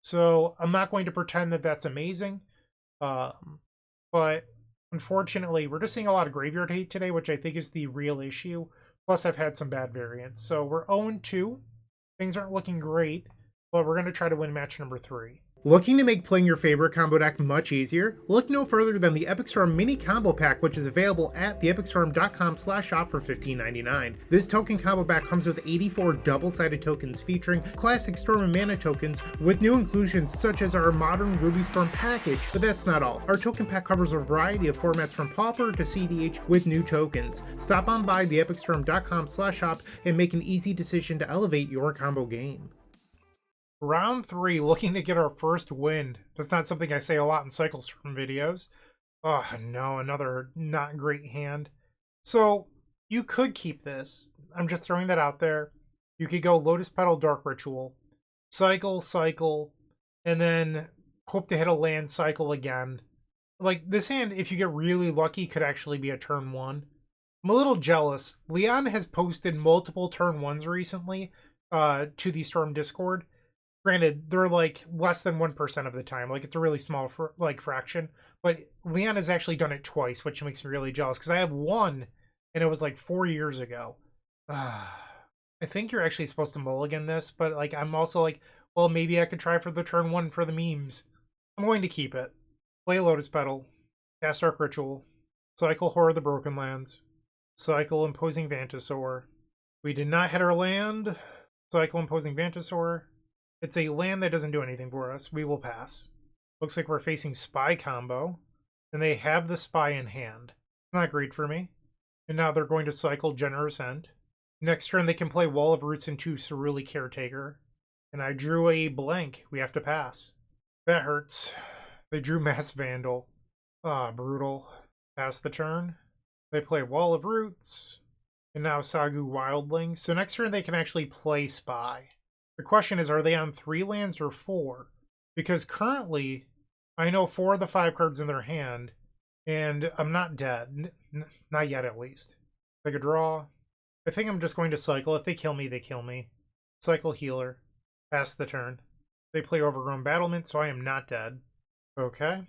So I'm not going to pretend that that's amazing. But unfortunately, we're just seeing a lot of graveyard hate today, which I think is the real issue. Plus, I've had some bad variants. So we're 0-2. Things aren't looking great, but we're going to try to win match number 3. Looking to make playing your favorite combo deck much easier? Look no further than the Epic Storm Mini Combo Pack, which is available at theepicstorm.com/shop for $15.99. This token combo pack comes with 84 double-sided tokens featuring classic Storm and Mana tokens with new inclusions such as our modern Ruby Storm package, but that's not all. Our token pack covers a variety of formats from Pauper to CDH with new tokens. Stop on by theepicstorm.com/shop and make an easy decision to elevate your combo game. Round 3, looking to get our first win. That's not something I say a lot in Cycle Storm videos. Oh no, another not great hand. So, you could keep this. I'm just throwing that out there. You could go Lotus Petal Dark Ritual, cycle, and then hope to hit a land, cycle again. Like, this hand, if you get really lucky, could actually be a turn 1. I'm a little jealous. Leon has posted multiple turn 1s recently to the Storm Discord. Granted, they're like less than 1% of the time. Like, it's a really small fraction. But Leon has actually done it twice, which makes me really jealous. Because I have one, and it was like 4 years ago. I think you're actually supposed to mulligan this. But like, I'm also like, well, maybe I could try for the turn 1 for the memes. I'm going to keep it. Play Lotus Petal. Cast Dark Ritual. Cycle Horror of the Broken Lands. Cycle Imposing Vantasaur. We did not hit our land. Cycle Imposing Vantasaur. It's a land that doesn't do anything for us. We will pass. Looks like we're facing Spy combo. And they have the Spy in hand. Not great for me. And now they're going to cycle Generous End. Next turn they can play Wall of Roots into Cerulean Caretaker. And I drew a blank. We have to pass. That hurts. They drew Mass Vandal. Ah, brutal. Pass the turn. They play Wall of Roots. And now Sagu Wildling. So next turn they can actually play Spy. The question is, are they on 3 lands or 4? Because currently, I know 4 of the 5 cards in their hand, and I'm not dead. Not yet, at least. Take a draw. I think I'm just going to cycle. If they kill me, they kill me. Cycle Healer. Pass the turn. They play Overgrown Battlement, so I am not dead. Okay.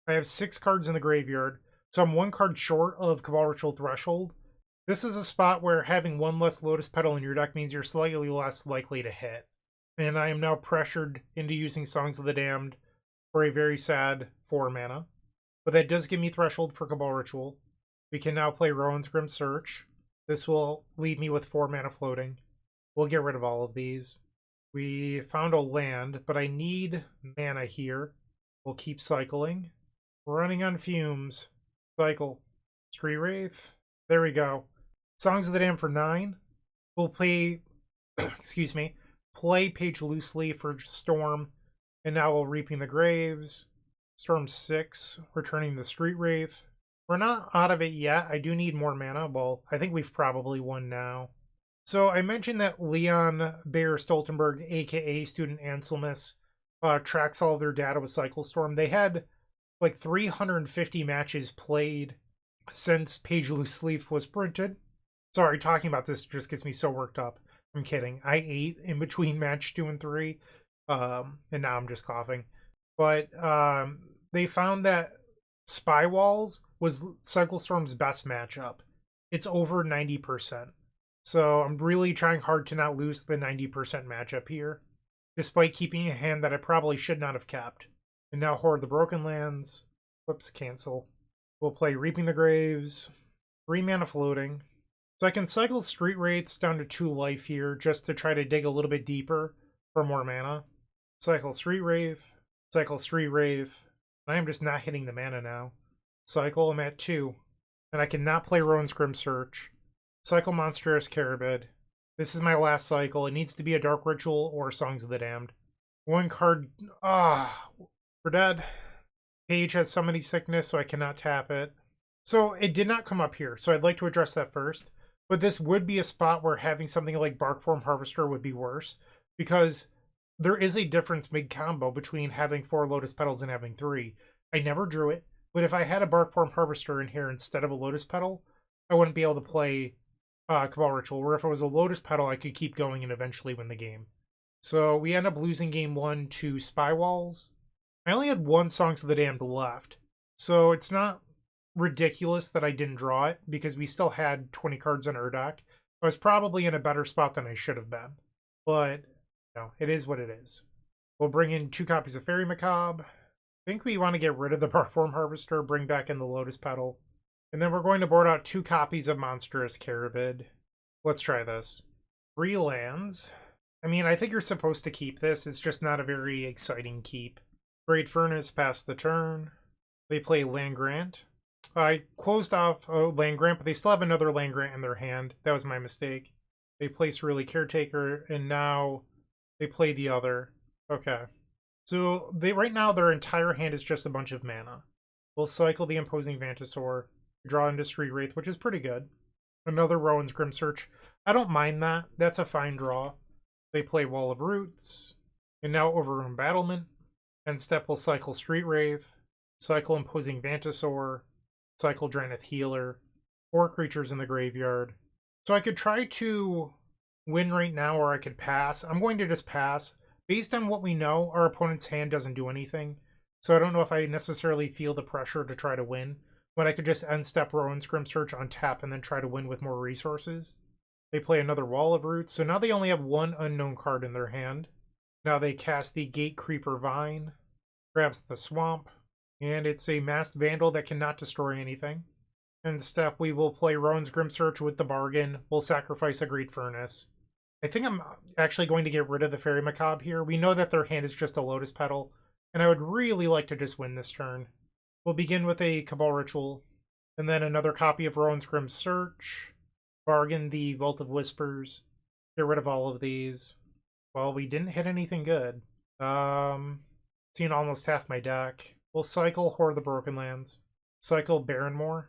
I have 6 cards in the graveyard, so I'm 1 card short of Cabal Ritual Threshold. This is a spot where having 1 less Lotus Petal in your deck means you're slightly less likely to hit. And I am now pressured into using Songs of the Damned for a very sad 4 mana. But that does give me Threshold for Cabal Ritual. We can now play Rowan's Grim Search. This will leave me with 4 mana floating. We'll get rid of all of these. We found a land, but I need mana here. We'll keep cycling. Running on fumes. Cycle. Street Wraith. There we go. Songs of the Damned for 9. We'll play, excuse me, play Page Loosely for Storm. And now we'll Reaping the Graves. Storm 6, returning the Street Wraith. We're not out of it yet. I do need more mana. Well, I think we've probably won now. So I mentioned that Leon Bayer Stoltenberg, aka Student Anselmus, tracks all of their data with Cycle Storm. They had like 350 matches played since Page Loose Leaf was printed. Sorry, talking about this just gets me so worked up. I'm kidding. I ate in between match 2 and 3, and now I'm just coughing. But they found that Spy Walls was Cycle Storm's best matchup. It's over 90%. So I'm really trying hard to not lose the 90% matchup here, despite keeping a hand that I probably should not have kept. And now Hoard the Broken Lands. Whoops, cancel. We'll play Reaping the Graves. 3 mana floating. So I can cycle Street Wraiths down to 2 life here, just to try to dig a little bit deeper for more mana. Cycle Street Wraith. Cycle Street Wraith. I am just not hitting the mana now. Cycle, I'm at 2. And I cannot play Rowan's Grim Search. Cycle Monstrous Carabid. This is my last cycle. It needs to be a Dark Ritual or Songs of the Damned. 1 card. We're dead. Page has Summoning Sickness, so I cannot tap it. So it did not come up here, so I'd like to address that first. But this would be a spot where having something like Barkform Harvester would be worse, because there is a difference mid-combo between having 4 Lotus Petals and having 3. I never drew it, but if I had a Barkform Harvester in here instead of a Lotus Petal, I wouldn't be able to play Cabal Ritual, where if it was a Lotus Petal, I could keep going and eventually win the game. So we end up losing game 1 to Spy Walls. I only had 1 Songs of the Damned left, so it's not ridiculous that I didn't draw it, because we still had 20 cards in our deck. I was probably in a better spot than I should have been, but no, it is what it is. We'll bring in 2 copies of Fairy Macabre. I think we want to get rid of the Barkform Harvester, bring back in the Lotus Petal, and then we're going to board out 2 copies of Monstrous Carabid. Let's try this. 3 lands. I mean, I think you're supposed to keep this. It's just not a very exciting keep. Great Furnace, pass the turn. They play Land Grant. I closed off Land Grant, but they still have another Land Grant in their hand. That was my mistake. They play Cerulean Caretaker, and now they play the other. Okay. So right now their entire hand is just a bunch of mana. We'll cycle the Imposing Vantasaur, draw Industry Wraith, which is pretty good. Another Rowan's Grim Search. I don't mind that. That's a fine draw. They play Wall of Roots, and now Overrun Battlement. End step will cycle Street Wraith, cycle Imposing Vantasaur, cycle Drannith Healer, 4 creatures in the graveyard. So I could try to win right now, or I could pass. I'm going to just pass. Based on what we know, our opponent's hand doesn't do anything. So I don't know if I necessarily feel the pressure to try to win, but I could just end step Rowan's Grim Search on tap and then try to win with more resources. They play another Wall of Roots, so now they only have 1 unknown card in their hand. Now they cast the Gate Creeper Vine, grabs the Swamp, and it's a Masked Vandal that cannot destroy anything. And step, we will play Rowan's Grim Search with the bargain. We'll sacrifice a Great Furnace. I think I'm actually going to get rid of the Fairy Macabre here. We know that their hand is just a Lotus Petal, and I would really like to just win this turn. We'll begin with a Cabal Ritual, and then another copy of Rowan's Grim Search. Bargain the Vault of Whispers. Get rid of all of these. Well, we didn't hit anything good. Seen almost half my deck. We'll cycle Hoard the Broken Lands. Cycle Barrenmoor.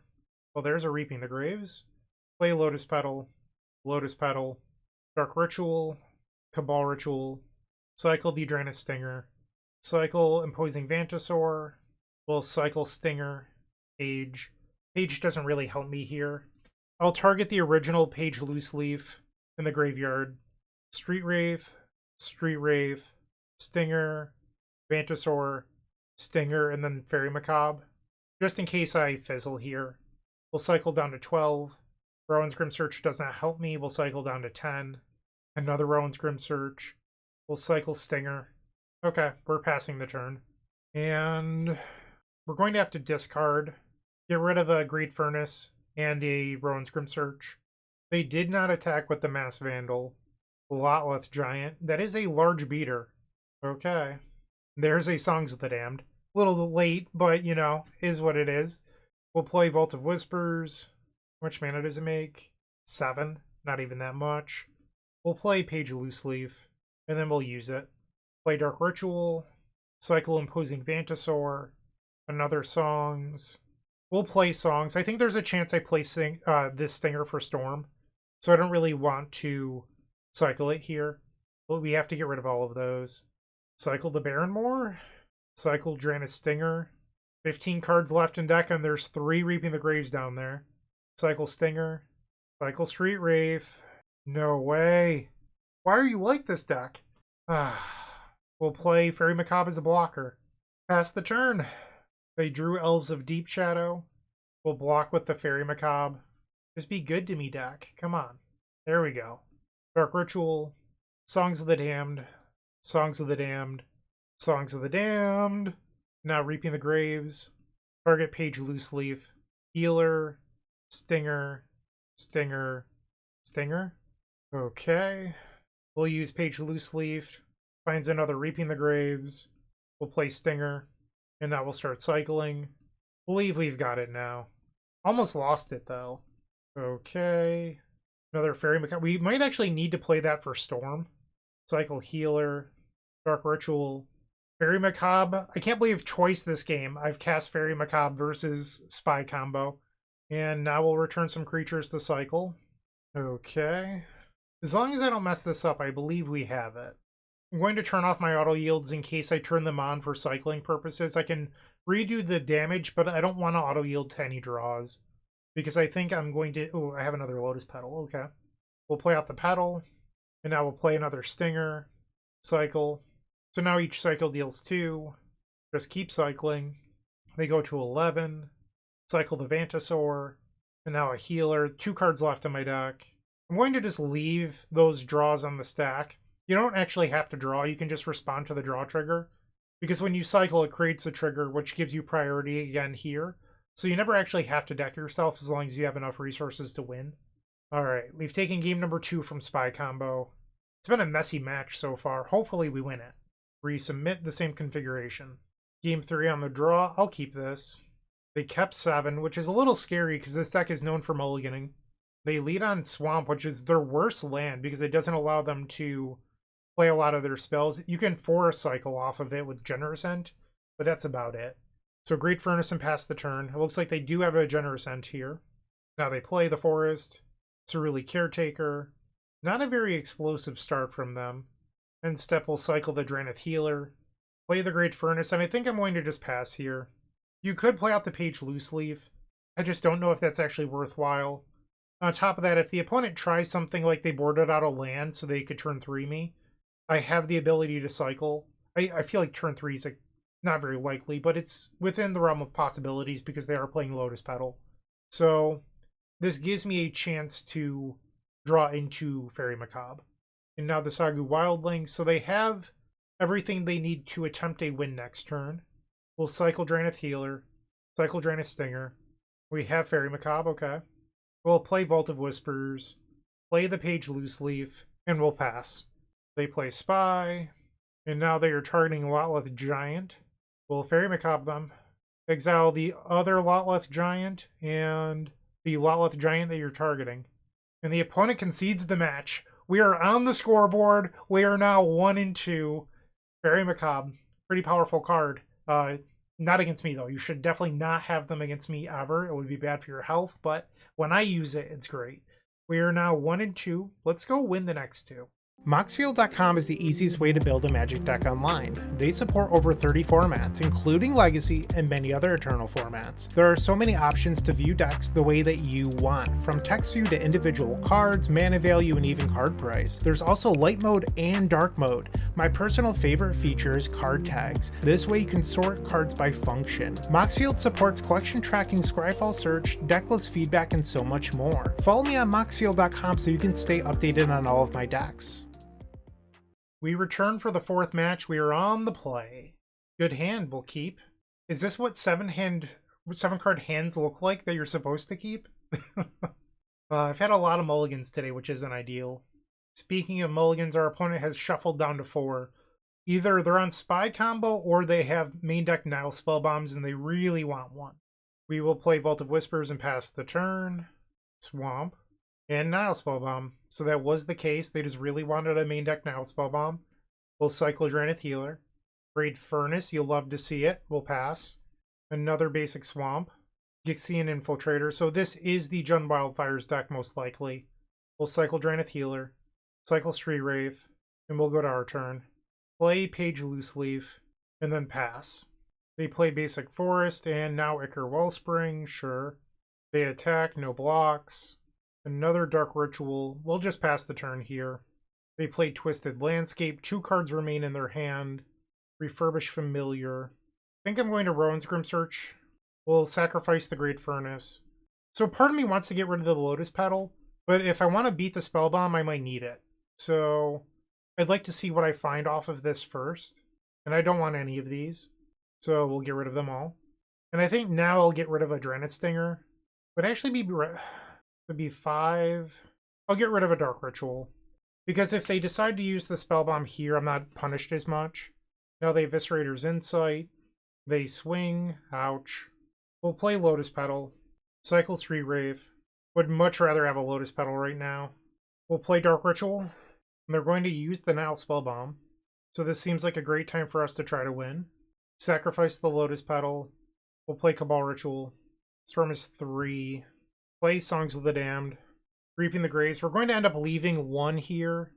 Well, there's a Reaping the Graves. Play Lotus Petal. Lotus Petal. Dark Ritual. Cabal Ritual. Cycle the Drannith Stinger. Cycle Imposing Vantasaur. We'll cycle Stinger. Page. Page doesn't really help me here. I'll target the original Page Loose Leaf in the graveyard. Street Wraith, Stinger, Vantasaur, Stinger, and then Fairy Macabre. Just in case I fizzle here. We'll cycle down to 12. Rowan's Grim Search does not help me. We'll cycle down to 10. Another Rowan's Grim Search. We'll cycle Stinger. Okay, we're passing the turn. And we're going to have to discard. Get rid of a Great Furnace and a Rowan's Grim Search. They did not attack with the Mass Vandal. Lotleth Giant. That is a large beater. Okay. There's a Songs of the Damned. A little late, but, you know, is what it is. We'll play Vault of Whispers. How much mana does it make? 7. Not even that much. We'll play Page Loose Leaf, and then we'll use it. Play Dark Ritual. Cycle Imposing Vantasaur. Another Songs. We'll play Songs. I think there's a chance I play this Stinger for Storm, so I don't really want to cycle it here. But we have to get rid of all of those. Cycle the Barrenmoor. Cycle Drannith Stinger. 15 cards left in deck, and there's 3 Reaping the Graves down there. Cycle Stinger. Cycle Street Wraith. No way. Why are you like this deck? We'll play Fairy Macabre as a blocker. Pass the turn. They drew Elves of Deep Shadow. We'll block with the Fairy Macabre. Just be good to me, deck. Come on. There we go. Dark Ritual. Songs of the Damned. Songs of the Damned. Songs of the Damned. Now Reaping the Graves. Target Page Loose Leaf. Healer. Stinger. Stinger. Stinger. Okay. We'll use Page Loose Leaf. Finds another Reaping the Graves. We'll play Stinger. And now we'll start cycling. Believe we've got it now. Almost lost it, though. Okay. Another Fairy Macabre. We might actually need to play that for Storm. Cycle Healer. Dark Ritual. Fairy Macabre. I can't believe twice this game I've cast Fairy Macabre versus Spy combo. And now we'll return some creatures to cycle. Okay. As long as I don't mess this up, I believe we have it. I'm going to turn off my auto yields in case I turn them on for cycling purposes. I can redo the damage, but I don't want to auto yield to any draws. Because I think I'm going to... Oh, I have another Lotus Petal. Okay. We'll play out the Petal. And now we'll play another Stinger. Cycle. So now each cycle deals 2. Just keep cycling. They go to 11. Cycle the Vantasaur. And now a healer. 2 cards left in my deck. I'm going to just leave those draws on the stack. You don't actually have to draw. You can just respond to the draw trigger. Because when you cycle, it creates a trigger, which gives you priority again here. So you never actually have to deck yourself as long as you have enough resources to win. Alright, we've taken game number 2 from Spy Combo. It's been a messy match so far. Hopefully we win it. Resubmit the same configuration. Game 3 on the draw. I'll keep this. They kept 7, which is a little scary because this deck is known for mulliganing. They lead on Swamp, which is their worst land because it doesn't allow them to play a lot of their spells. You can force cycle off of it with Generous End, but that's about it. So Great Furnace and pass the turn. It looks like they do have a Generous End here. Now they play the Forest. Cerulean Caretaker. Not a very explosive start from them. And step will cycle the Drannith Healer. Play the Great Furnace, and I think I'm going to just pass here. You could play out the Page Loose Leaf. I just don't know if that's actually worthwhile. On top of that, if the opponent tries something like they boarded out a land so they could turn 3 me, I have the ability to cycle. I feel like turn 3 is not very likely, but it's within the realm of possibilities because they are playing Lotus Petal. So this gives me a chance to draw into Fairy Macabre. And now the Sagu Wildling, so they have everything they need to attempt a win next turn. We'll cycle Drannith Healer, cycle Drannith Stinger. We have Fairy Macabre, okay. We'll play Vault of Whispers, play the Page Loose Leaf, and we'll pass. They play Spy, and now they are targeting Lotleth Giant. We'll Fairy Macabre them, exile the other Lotleth Giant, and the Lotleth Giant that you're targeting. And the opponent concedes the match. We are on the scoreboard. We are now 1-2. Fairy Macabre. Pretty powerful card. Not against me, though. You should definitely not have them against me ever. It would be bad for your health, but when I use it, it's great. We are now 1-2. Let's go win the next 2. Moxfield.com is the easiest way to build a Magic deck online. They support over 30 formats, including Legacy and many other Eternal formats. There are so many options to view decks the way that you want, from text view to individual cards, mana value, and even card price. There's also light mode and dark mode. My personal favorite feature is card tags. This way you can sort cards by function. Moxfield supports collection tracking, Scryfall search, decklist feedback, and so much more. Follow me on Moxfield.com so you can stay updated on all of my decks. We return for the 4th match. We are on the play. Good hand, we'll keep. Is this what 7-card hands look like that you're supposed to keep? I've had a lot of mulligans today, which isn't ideal. Speaking of mulligans, our opponent has shuffled down to 4. Either they're on Spy Combo or they have main deck Nile Spellbombs and they really want one. We will play Vault of Whispers and pass the turn. Swamp. And Nile Spellbomb. So that was the case. They just really wanted a main deck Nile Spellbomb. We'll cycle Drannith Healer. Great Furnace, you'll love to see it. We'll pass. Another basic Swamp. Gixian Infiltrator. So this is the Jund Wildfires deck most likely. We'll cycle Drannith Healer. Cycle Street Wraith. And we'll go to our turn. Play Page Loose Leaf. And then pass. They play basic Forest and now Ichor Wellspring. Sure. They attack, no blocks. Another Dark Ritual. We'll just pass the turn here. They play Twisted Landscape. 2 cards remain in their hand. Refurbish Familiar. I think I'm going to Rowan's Grim Search. We'll sacrifice the Great Furnace. So part of me wants to get rid of the Lotus Petal, but if I want to beat the Spellbomb, I might need it. So I'd like to see what I find off of this first. And I don't want any of these. So we'll get rid of them all. And I think now I'll get rid of a Drannith Stinger. Would actually be 5. I'll get rid of a Dark Ritual. Because if they decide to use the Spellbomb here, I'm not punished as much. Now they Eviscerator's Insight. They swing. Ouch. We'll play Lotus Petal. Cycle Street Wraith. Would much rather have a Lotus Petal right now. We'll play Dark Ritual. And they're going to use the Nile Spellbomb. So this seems like a great time for us to try to win. Sacrifice the Lotus Petal. We'll play Cabal Ritual. Storm is 3. Play Songs of the Damned. Reaping the Graves. We're going to end up leaving one here.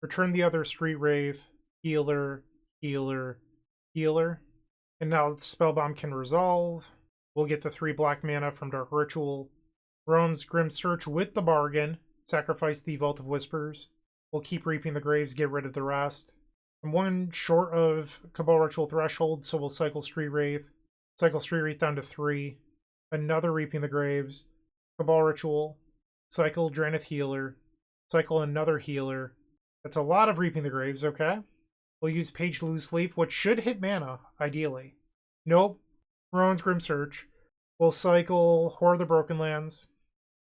Return the other Street Wraith. Healer, healer, healer. And now Spellbomb can resolve. We'll get the 3 black mana from Dark Ritual. Roam's Grim Search with the bargain. Sacrifice the Vault of Whispers. We'll keep Reaping the Graves, get rid of the rest. I'm 1 short of Cabal Ritual Threshold, so we'll cycle Street Wraith. Cycle Street Wraith down to 3. Another Reaping the Graves. Cabal Ritual. Cycle Drannith Healer. Cycle another Healer. That's a lot of Reaping the Graves, okay? We'll use Page Loose Leaf, which should hit mana, ideally. Nope. Rowan's Grim Search. We'll cycle Horror of the Broken Lands.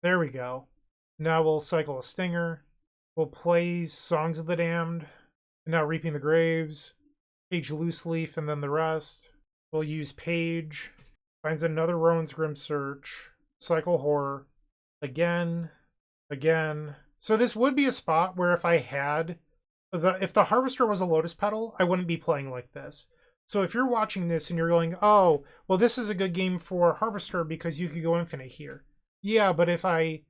There we go. Now we'll cycle a Stinger. We'll play Songs of the Damned. And now Reaping the Graves. Page Loose Leaf, and then the rest. We'll use Page. Finds another Rowan's Grim Search. Cycle Horror. Again. Again. So this would be a spot where if I had... if the Harvester was a Lotus Petal, I wouldn't be playing like this. So if you're watching this and you're going, oh, well, this is a good game for Harvester because you could go infinite here. Yeah, but if I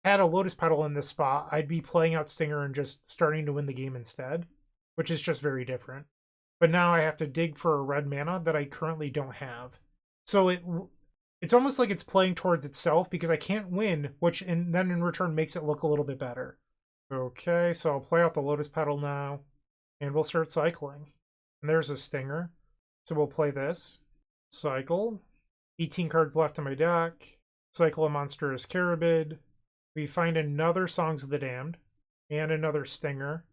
had a Lotus Petal in this spot, I'd be playing out Stinger and just starting to win the game instead, which is just very different. But now I have to dig for a red mana that I currently don't have. So it's almost like it's playing towards itself because I can't win, which then in return makes it look a little bit better. Okay, so I'll play out the Lotus Petal now, and we'll start cycling. And there's a Stinger. So we'll play this. Cycle. 18 cards left in my deck. Cycle a Monstrous Carabid. We find another Songs of the Damned. And another Stinger.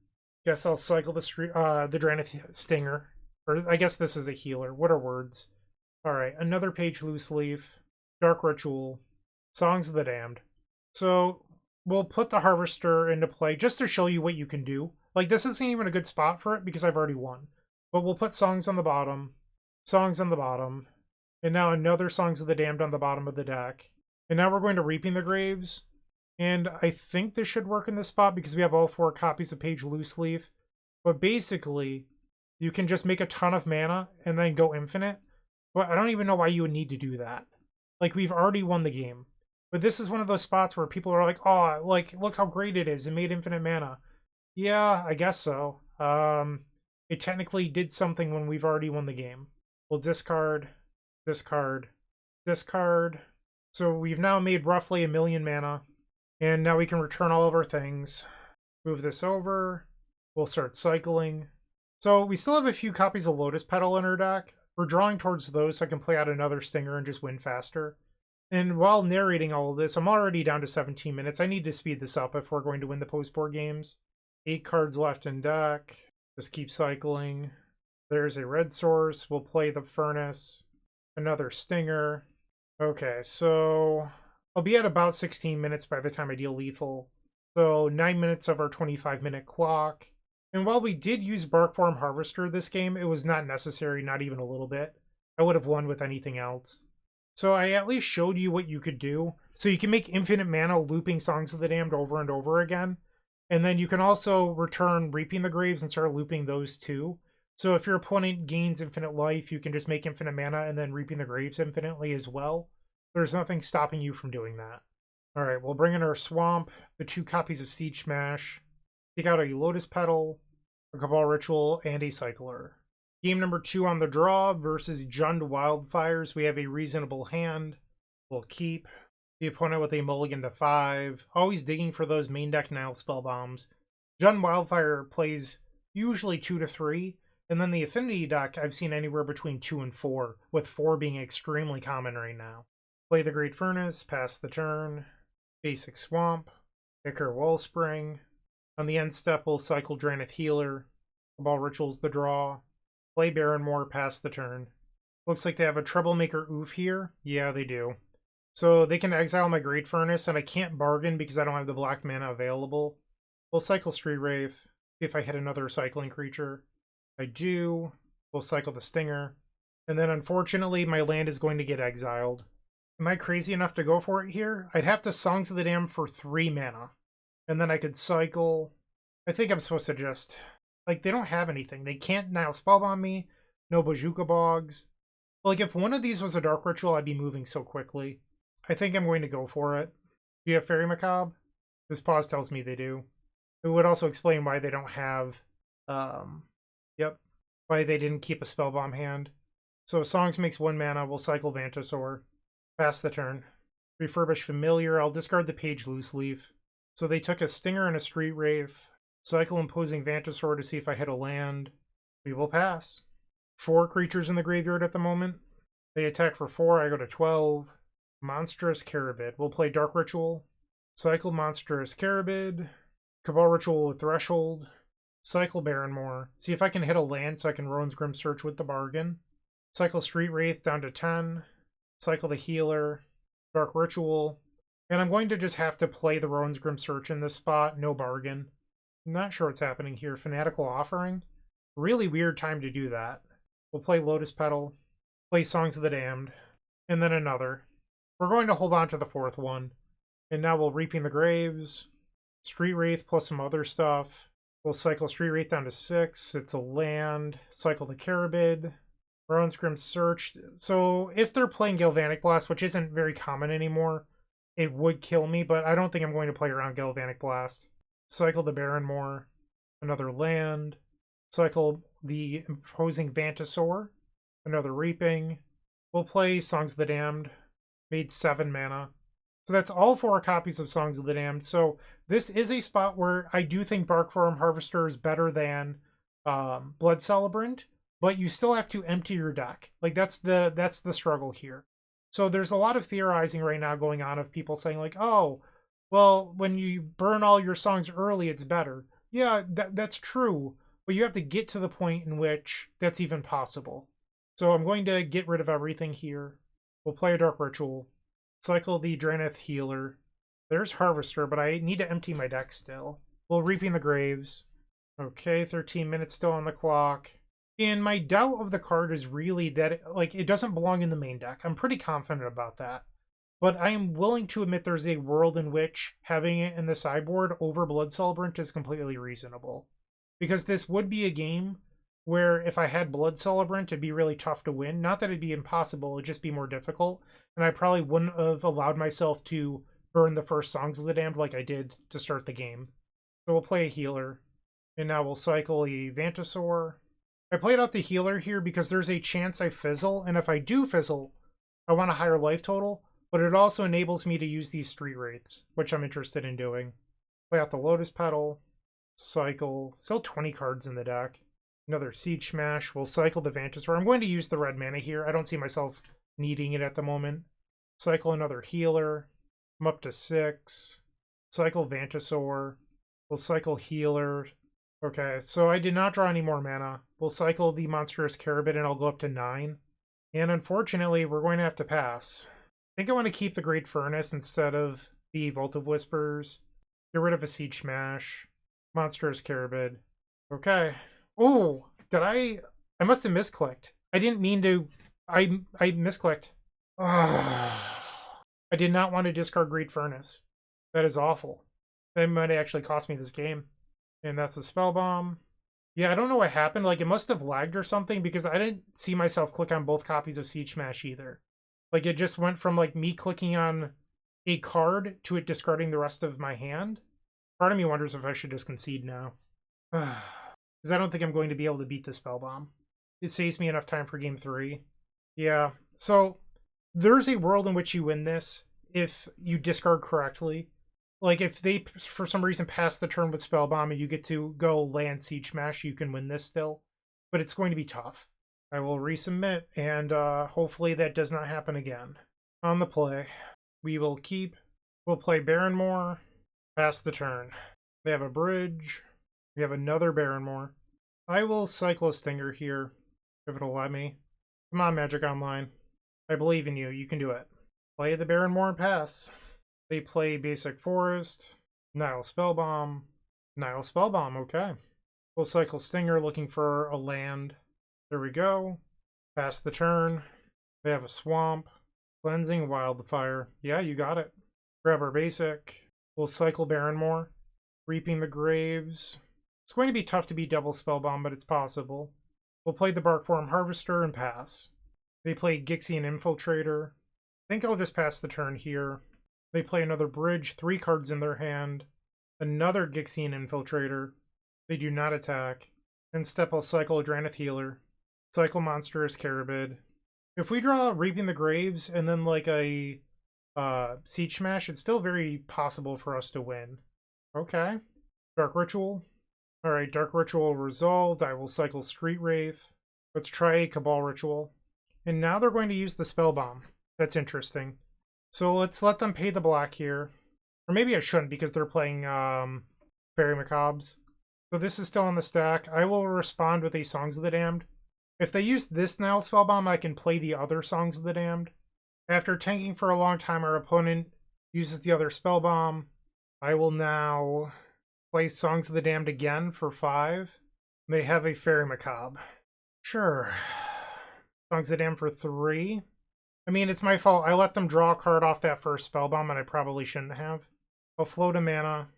Guess I'll cycle the Drannith Stinger. Or I guess this is a healer. What are words? Alright, another Page Loose Leaf. Dark Ritual. Songs of the Damned. So we'll put the Harvester into play just to show you what you can do. Like, this isn't even a good spot for it because I've already won. But we'll put Songs on the bottom. Songs on the bottom. And now another Songs of the Damned on the bottom of the deck. And now we're going to Reaping the Graves. And I think this should work in this spot because we have all 4 copies of Page Loose Leaf. But basically, you can just make a ton of mana and then go infinite. But I don't even know why you would need to do that. Like, we've already won the game. But this is one of those spots where people are like, oh, like, look how great it is. It made infinite mana. Yeah, I guess so. It technically did something when we've already won the game. We'll discard, discard, discard. So we've now made roughly 1 million mana. And now we can return all of our things. Move this over. We'll start cycling. So we still have a few copies of Lotus Petal in our deck. We're drawing towards those so I can play out another Stinger and just win faster. And while narrating all of this, I'm already down to 17 minutes. I need to speed this up if we're going to win the post-board games. 8 cards left in deck. Just keep cycling. There's a red source. We'll play the Furnace. Another Stinger. Okay, so I'll be at about 16 minutes by the time I deal lethal. So 9 minutes of our 25-minute clock. And while we did use Barkform Harvester this game, it was not necessary, not even a little bit. I would have won with anything else. So I at least showed you what you could do. So you can make infinite mana looping Songs of the Damned over and over again. And then you can also return Reaping the Graves and start looping those too. So if your opponent gains infinite life, you can just make infinite mana and then Reaping the Graves infinitely as well. There's nothing stopping you from doing that. Alright, we'll bring in our Swamp, the 2 copies of Siege Smash, take out a Lotus Petal, a Cabal Ritual, and a Cycler. Game number 2 on the draw versus Jund Wildfires. We have a reasonable hand. We'll keep the opponent with a mulligan to 5. Always digging for those main deck Nile Spellbombs. Jund Wildfire plays usually 2 to 3. And then the Affinity deck I've seen anywhere between 2 and 4, with 4 being extremely common right now. Play the Great Furnace, pass the turn. Basic Swamp. Ichor Wellspring. On the end step, we'll cycle Drannith Healer. Cabal Ritual's the draw. Play Barrenmoor, pass the turn. Looks like they have a Troublemaker Oof here. Yeah, they do. So they can exile my Great Furnace, and I can't bargain because I don't have the black mana available. We'll cycle Street Wraith, see if I hit another cycling creature. I do. We'll cycle the Stinger. And then unfortunately, my land is going to get exiled. Am I crazy enough to go for it here? I'd have to Songs of the Damned for 3 mana. And then I could cycle. I think I'm supposed to just... Like, they don't have anything. They can't Nile Spellbomb me. No Bojuka Bogs. Like, if one of these was a Dark Ritual, I'd be moving so quickly. I think I'm going to go for it. Do you have Fairy Macabre? This pause tells me they do. It would also explain why they don't have, yep, why they didn't keep a Spellbomb hand. So Songs makes 1 mana, we'll cycle Vantasaur. Pass the turn. Refurbish Familiar, I'll discard the Page Loose Leaf. So they took a Stinger and a Street Wraith. Cycle Imposing Vantasaur to see if I hit a land. We will pass. 4 creatures in the graveyard at the moment. They attack for 4, I go to 12. Monstrous Carabid. We'll play Dark Ritual. Cycle Monstrous Carabid. Cabal Ritual with Threshold. Cycle Barrenmoor. See if I can hit a land so I can Rowan's Grim Search with the bargain. Cycle Street Wraith down to 10. Cycle the Healer. Dark Ritual. And I'm going to just have to play the Rowan's Grim Search in this spot. No bargain. I'm not sure what's happening here. Fanatical Offering. Really weird time to do that. We'll play Lotus Petal. Play Songs of the Damned. And then another. We're going to hold on to the 4th one. And now we'll Reaping the Graves. Street Wraith plus some other stuff. We'll cycle Street Wraith down to 6. It's a land. Cycle the Carabid. Rowan's Grim Search. So if they're playing Galvanic Blast, which isn't very common anymore, it would kill me, but I don't think I'm going to play around Galvanic Blast. Cycle the Barrenmoor. Another land. Cycle the Imposing Vantasaur. Another Reaping. We'll play Songs of the Damned. Made 7 mana. So that's all 4 copies of Songs of the Damned. So this is a spot where I do think Barkform Harvester is better than Blood Celebrant, but you still have to empty your deck. Like that's the struggle here. So there's a lot of theorizing right now going on of people saying like, oh, well, when you burn all your songs early, it's better. Yeah, that's true, but you have to get to the point in which that's even possible. So I'm going to get rid of everything here. We'll play a Dark Ritual. Cycle the Drannith Healer. There's Harvester, but I need to empty my deck still. We'll Reaping the Graves. Okay, 13 minutes still on the clock. And my doubt of the card is really that it doesn't belong in the main deck. I'm pretty confident about that. But I am willing to admit there's a world in which having it in the sideboard over Blood Celebrant is completely reasonable. Because this would be a game where if I had Blood Celebrant, it'd be really tough to win. Not that it'd be impossible, it'd just be more difficult. And I probably wouldn't have allowed myself to burn the first Songs of the Damned like I did to start the game. So we'll play a Healer. And now we'll cycle a Vantasaur. I played out the Healer here because there's a chance I fizzle. And if I do fizzle, I want a higher life total. But it also enables me to use these Street Wraiths, which I'm interested in doing. Play out the Lotus Petal. Cycle. Still 20 cards in the deck. Another Siege Smash. We'll cycle the Vantasaur. I'm going to use the red mana here. I don't see myself needing it at the moment. Cycle another Healer. I'm up to 6. Cycle Vantasaur. We'll cycle Healer. Okay, so I did not draw any more mana. We'll cycle the Monstrous Carabid and I'll go up to 9. And unfortunately, we're going to have to pass. I think I want to keep the Great Furnace instead of the Vault of Whispers. Get rid of a Siege Smash. Monstrous Carabid. Okay. Oh, I must have misclicked. I didn't mean to. I misclicked. I did not want to discard Great Furnace. That is awful. That might actually cost me this game. And that's a Spell Bomb. Yeah, I don't know what happened. Like, it must have lagged or something because I didn't see myself click on both copies of Siege Smash either. Like, it just went from, like, me clicking on a card to it discarding the rest of my hand. Part of me wonders if I should just concede now. Because I don't think I'm going to be able to beat the Spell Bomb. It saves me enough time for game 3. Yeah, so there's a world in which you win this if you discard correctly. Like, if they, for some reason, pass the turn with Spell Bomb and you get to go land Siege Smash, you can win this still. But it's going to be tough. I will resubmit, and hopefully that does not happen again. On the play, we'll play Barrenmoor, pass the turn. They have a bridge. We have another Barrenmoor. I will cycle a Stinger here, if it'll let me. Come on, Magic Online. I believe in you. You can do it. Play the Barrenmoor and pass. They play Basic Forest, Nile Spellbomb, okay. We'll cycle Stinger looking for a land. There we go. Pass the turn. They have a Swamp. Cleansing Wildfire. Yeah, you got it. Grab our basic. We'll cycle Barrenmoor. Reaping the Graves. It's going to be tough to beat double Spellbomb, but it's possible. We'll play the Barkform Harvester and pass. They play Gixian Infiltrator. I think I'll just pass the turn here. They play another bridge, 3 cards in their hand, another Gixian Infiltrator. They do not attack. And step, I'll cycle a Drannith Healer. Cycle Monstrous Carabid. If we draw Reaping the Graves and then like a Siege Smash, it's still very possible for us to win. Okay. Dark Ritual. Alright, Dark Ritual resolved. I will cycle Street Wraith. Let's try a Cabal Ritual. And now they're going to use the Spell Bomb. That's interesting. So let's let them pay the black here. Or maybe I shouldn't because they're playing Fairy Macabres. So this is still on the stack. I will respond with a Songs of the Damned. If they use this now Spellbomb, I can play the other Songs of the Damned. After tanking for a long time, our opponent uses the other Spellbomb. I will now play Songs of the Damned again for 5. They have a Fairy Macabre. Sure. Songs of the Damned for 3. I mean, it's my fault. I let them draw a card off that first Spellbomb, and I probably shouldn't have. I'll float a mana.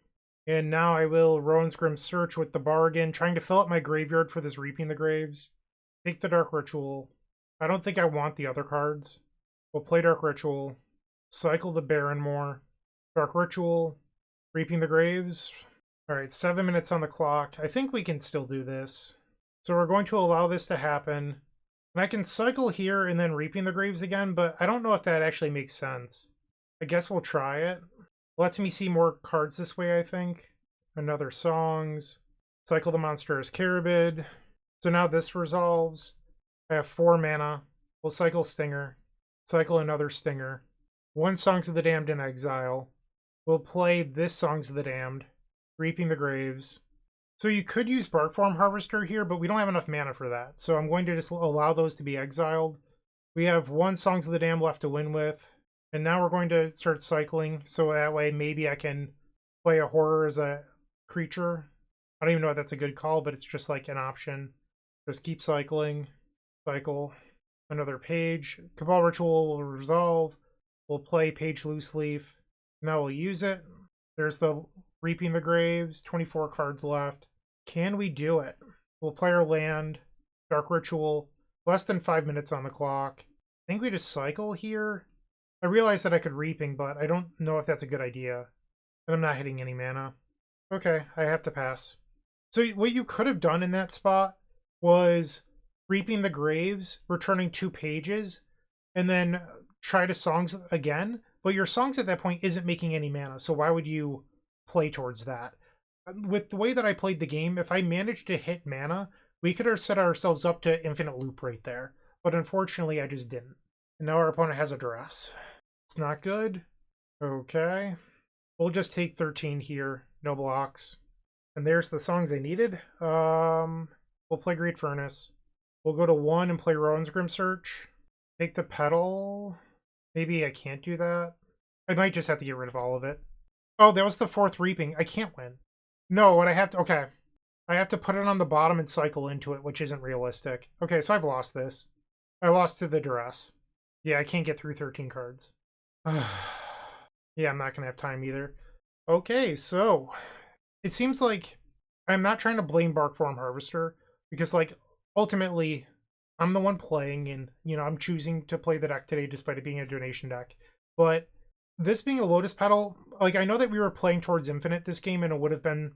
And now I will Rowan's Grim Search with the bargain, trying to fill up my graveyard for this Reaping the Graves. Take the Dark Ritual. I don't think I want the other cards. We'll play Dark Ritual. Cycle the Barrenmoor. Dark Ritual. Reaping the Graves. Alright, 7 minutes on the clock. I think we can still do this. So we're going to allow this to happen. And I can cycle here and then Reaping the Graves again, but I don't know if that actually makes sense. I guess we'll try it. Lets me see more cards this way, I think. Another Songs. Cycle the Monstrous Carabid. So now this resolves. I have 4 mana. We'll cycle Stinger. Cycle another Stinger. 1 Songs of the Damned in exile. We'll play this Songs of the Damned. Reaping the Graves. So you could use Barkform Harvester here, but we don't have enough mana for that. So I'm going to just allow those to be exiled. We have 1 Songs of the Damned left to win with. And now we're going to start cycling. So that way maybe I can play a Horror as a creature. I don't even know if that's a good call, but it's just like an option. Just keep cycling. Cycle. Another page. Cabal Ritual will resolve. We'll play Page Loose Leaf. Now we'll use it. There's the Reaping the Graves. 24 cards left. Can we do it? We'll play our land. Dark Ritual. Less than 5 minutes on the clock. I think we just cycle here. I realized that I could Reaping, but I don't know if that's a good idea. And I'm not hitting any mana. Okay, I have to pass. So what you could have done in that spot was Reaping the Graves, returning 2 pages, and then try to Songs again. But your Songs at that point isn't making any mana, so why would you play towards that? With the way that I played the game, if I managed to hit mana, we could have set ourselves up to infinite loop right there. But unfortunately, I just didn't. And now our opponent has a Duress. It's not good. Okay. We'll just take 13 here. No blocks. And there's the Songs I needed. We'll play Great Furnace. We'll go to 1 and play Rowan's Grim Search. Take the Petal. Maybe I can't do that. I might just have to get rid of all of it. Oh, that was the 4th Reaping. I can't win. No, what I have to... Okay. I have to put it on the bottom and cycle into it, which isn't realistic. Okay, so I've lost this. I lost to the Duress. Yeah, I can't get through 13 cards. Yeah, I'm not going to have time either. Okay, so... It seems like I'm not trying to blame Barkform Harvester, because, like, ultimately, I'm the one playing, and, you know, I'm choosing to play the deck today despite it being a donation deck. But this being a Lotus Petal, like, I know that we were playing towards Infinite this game, and it would have been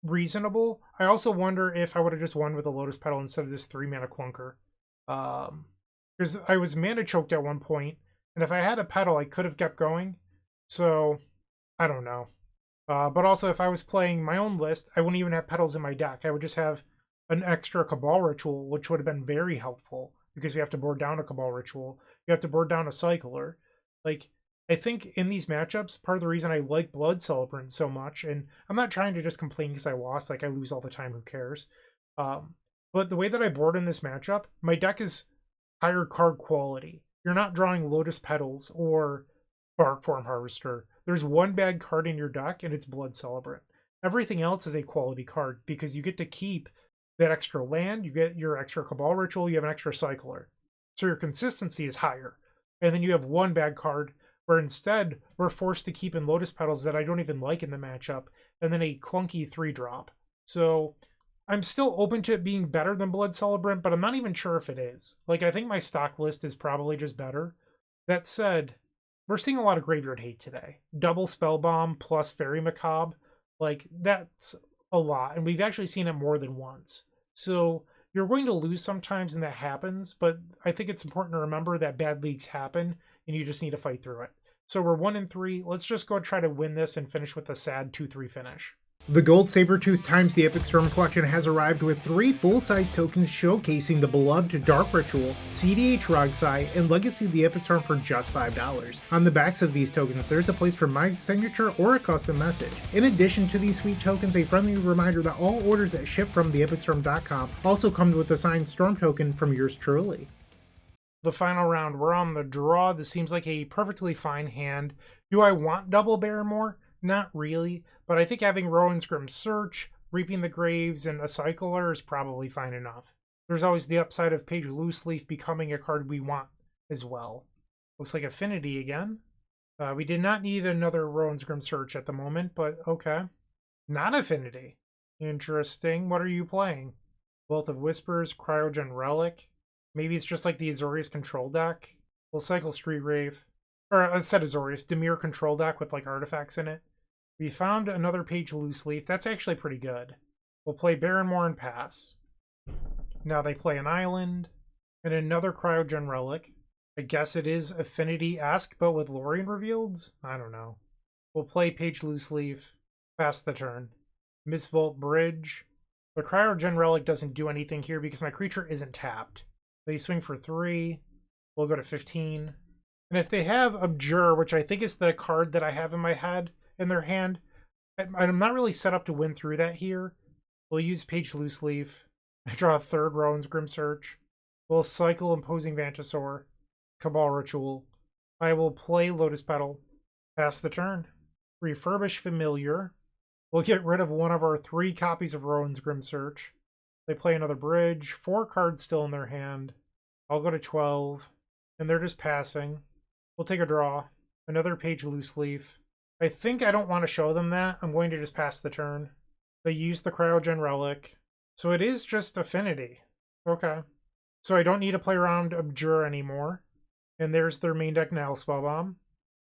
reasonable. I also wonder if I would have just won with a Lotus Petal instead of this 3-mana clunker. Because I was mana choked at one point, and if I had a Petal, I could have kept going. So, I don't know. But also, if I was playing my own list, I wouldn't even have Petals in my deck. I would just have an extra Cabal Ritual, which would have been very helpful, because we have to board down a Cabal Ritual. You have to board down a Cycler. Like, I think in these matchups, part of the reason I like Blood Celebrant so much, and I'm not trying to just complain because I lost, like, I lose all the time, who cares? But the way that I board in this matchup, my deck is higher card quality. You're not drawing Lotus Petals or Barkform Harvester. There's one bad card in your deck, and it's Blood Celebrant. Everything else is a quality card, because you get to keep that extra land, you get your extra Cabal Ritual, you have an extra Cycler. So your consistency is higher. And then you have one bad card, where instead, we're forced to keep in Lotus Petals that I don't even like in the matchup, and then a clunky 3-drop. So I'm still open to it being better than Blood Celebrant, but I'm not even sure if it is. Like, I think my stock list is probably just better. That said, we're seeing a lot of graveyard hate today. Double Spellbomb plus Fairy Macabre, like that's a lot, and we've actually seen it more than once. So you're going to lose sometimes, and that happens, but I think it's important to remember that bad leagues happen, and you just need to fight through it. So we're 1-3. Let's just go try to win this and finish with a sad 2-3 finish. The Gold Sabertooth times the Epic Storm collection has arrived with 3 full-size tokens showcasing the beloved Dark Ritual, CDH Rogsai, and Legacy of the Epic Storm for just $5. On the backs of these tokens, there's a place for my signature or a custom message. In addition to these sweet tokens, a friendly reminder that all orders that ship from theepicstorm.com also come with a signed Storm token from yours truly. The final round, we're on the draw. This seems like a perfectly fine hand. Do I want double Barrymore? Not really, but I think having Rowan's Grim Search, Reaping the Graves, and a Cycler is probably fine enough. There's always the upside of Page Loose Leaf becoming a card we want as well. Looks like Affinity again. We did not need another Rowan's Grim Search at the moment, but okay. Not Affinity. Interesting. What are you playing? Wealth of Whispers, Cryogen Relic. Maybe it's just like the Azorius control deck. We'll cycle Street Rave. Or I said Azorius, Dimir control deck with like artifacts in it. We found another Page Loose Leaf. That's actually pretty good. We'll play Barrenmore and pass. Now they play an Island and another Cryogen Relic. I guess it is Affinity-esque, but with Lorien revealed? I don't know. We'll play Page Loose Leaf. Pass the turn. Mistvault Bridge. The Cryogen Relic doesn't do anything here because my creature isn't tapped. They swing for 3. We'll go to 15. And if they have Abjure, which I think is the card that I have in my head, in their hand, I'm not really set up to win through that here. We'll use Page Loose Leaf. I draw a third Rowan's Grim Search. We'll cycle Imposing Vantasaur. Cabal Ritual. I will play Lotus Petal. Pass the turn. Refurbish Familiar. We'll get rid of one of our 3 copies of Rowan's Grim Search. They play another Bridge. 4 cards still in their hand. I'll go to 12. And they're just passing. We'll take a draw. Another Page Loose Leaf. I think I don't want to show them that. I'm going to just pass the turn. They use the Cryogen Relic. So it is just Affinity. Okay. So I don't need to play around Abjure anymore. And there's their main deck now, Spellbomb.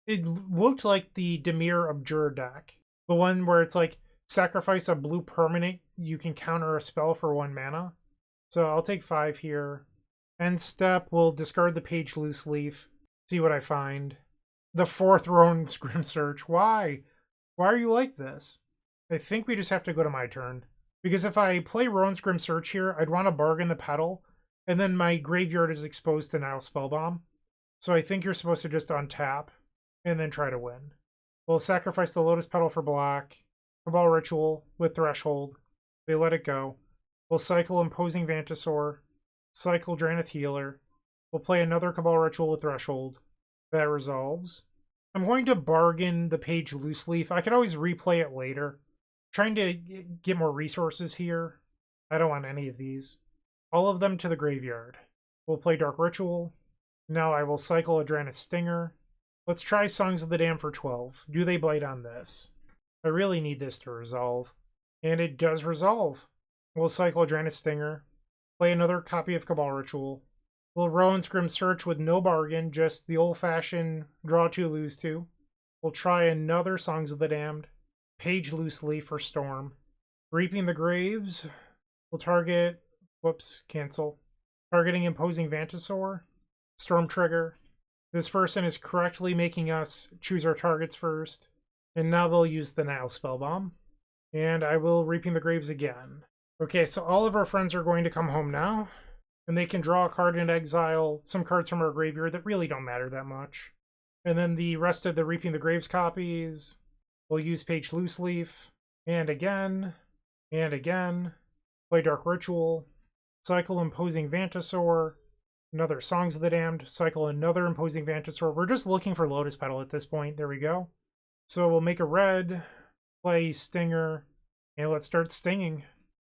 It looked like the Dimir Abjure deck. The one where it's like, sacrifice a blue permanent, you can counter a spell for 1 mana. So I'll take 5 here. End step, we'll discard the Page Loose Leaf. See what I find. The 4th Rowan's Grim Search. Why? Why are you like this? I think we just have to go to my turn. Because if I play Rowan's Grim Search here, I'd want to bargain the Petal, and then my graveyard is exposed to Nile Spellbomb. So I think you're supposed to just untap, and then try to win. We'll sacrifice the Lotus Petal for black. Cabal Ritual with Threshold. They let it go. We'll cycle Imposing Vantasaur. Cycle Drannith Healer. We'll play another Cabal Ritual with Threshold. That resolves. I'm going to bargain the Page Loose Leaf. I could always replay it later. Trying to get more resources here. I don't want any of these. All of them to the graveyard. We'll play Dark Ritual. Now I will cycle a Drannith Stinger. Let's try Songs of the Dam for 12. Do they bite on this? I really need this to resolve. And it does resolve. We'll cycle a Drannith Stinger. Play another copy of Cabal Ritual. We'll Rowan's Grim Search with no bargain, just the old-fashioned draw 2, lose 2. We'll try another Songs of the Damned. Page Loose Leaf for Storm. Reaping the Graves. We'll target... Whoops, cancel. Targeting Imposing Vantasaur. Storm Trigger. This person is correctly making us choose our targets first. And now they'll use the Nile Spellbomb. And I will Reaping the Graves again. Okay, so all of our friends are going to come home now. And they can draw a card and exile some cards from our graveyard that really don't matter that much. And then the rest of the Reaping the Graves copies, we'll use Page Loose Leaf. And again. And again. Play Dark Ritual. Cycle Imposing Vantasaur. Another Songs of the Damned. Cycle another Imposing Vantasaur. We're just looking for Lotus Petal at this point. There we go. So we'll make a red. Play Stinger. And let's start stinging.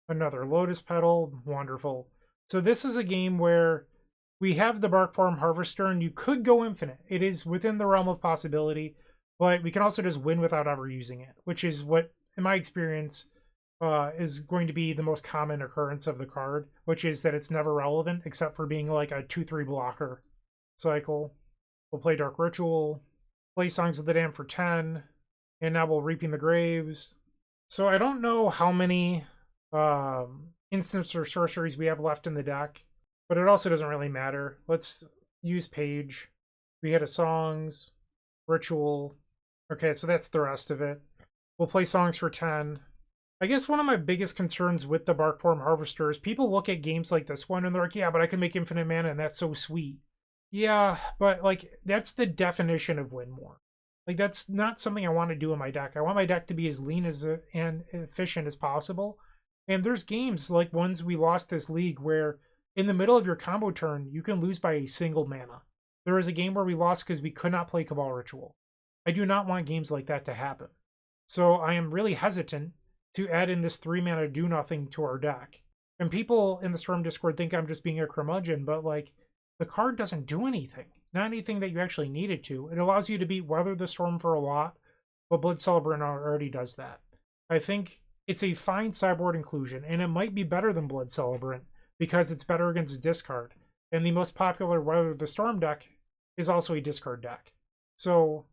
Another Lotus Petal. Wonderful. So this is a game where we have the Barkform Harvester, and you could go infinite. It is within the realm of possibility, but we can also just win without ever using it, which is what, in my experience, is going to be the most common occurrence of the card, which is that it's never relevant except for being like a 2-3 blocker. Cycle. We'll play Dark Ritual. Play Songs of the Damned for 10. And now we'll Reaping the Graves. So I don't know how many instants or sorceries we have left in the deck, but it also doesn't really matter. Let's use Page. We had a Songs, Ritual. Okay, so that's the rest of it. We'll play Songs for 10. I guess one of my biggest concerns with the Barkform Harvester is people look at games like this one and they're like, yeah, but I can make infinite mana and that's so sweet. Yeah, but like that's the definition of win more. Like that's not something I want to do in my deck. I want my deck to be as lean as and efficient as possible. And there's games like ones we lost this league where in the middle of your combo turn, you can lose by a single mana. There was a game where we lost because we could not play Cabal Ritual. I do not want games like that to happen. So I am really hesitant to add in this 3-mana do nothing to our deck. And people in the Storm Discord think I'm just being a curmudgeon, but like the card doesn't do anything. Not anything that you actually need it to. It allows you to beat Weather the Storm for a lot, but Blood Celebrant already does that. I think it's a fine sideboard inclusion, and it might be better than Blood Celebrant because it's better against discard. And the most popular Weather the Storm deck is also a discard deck. So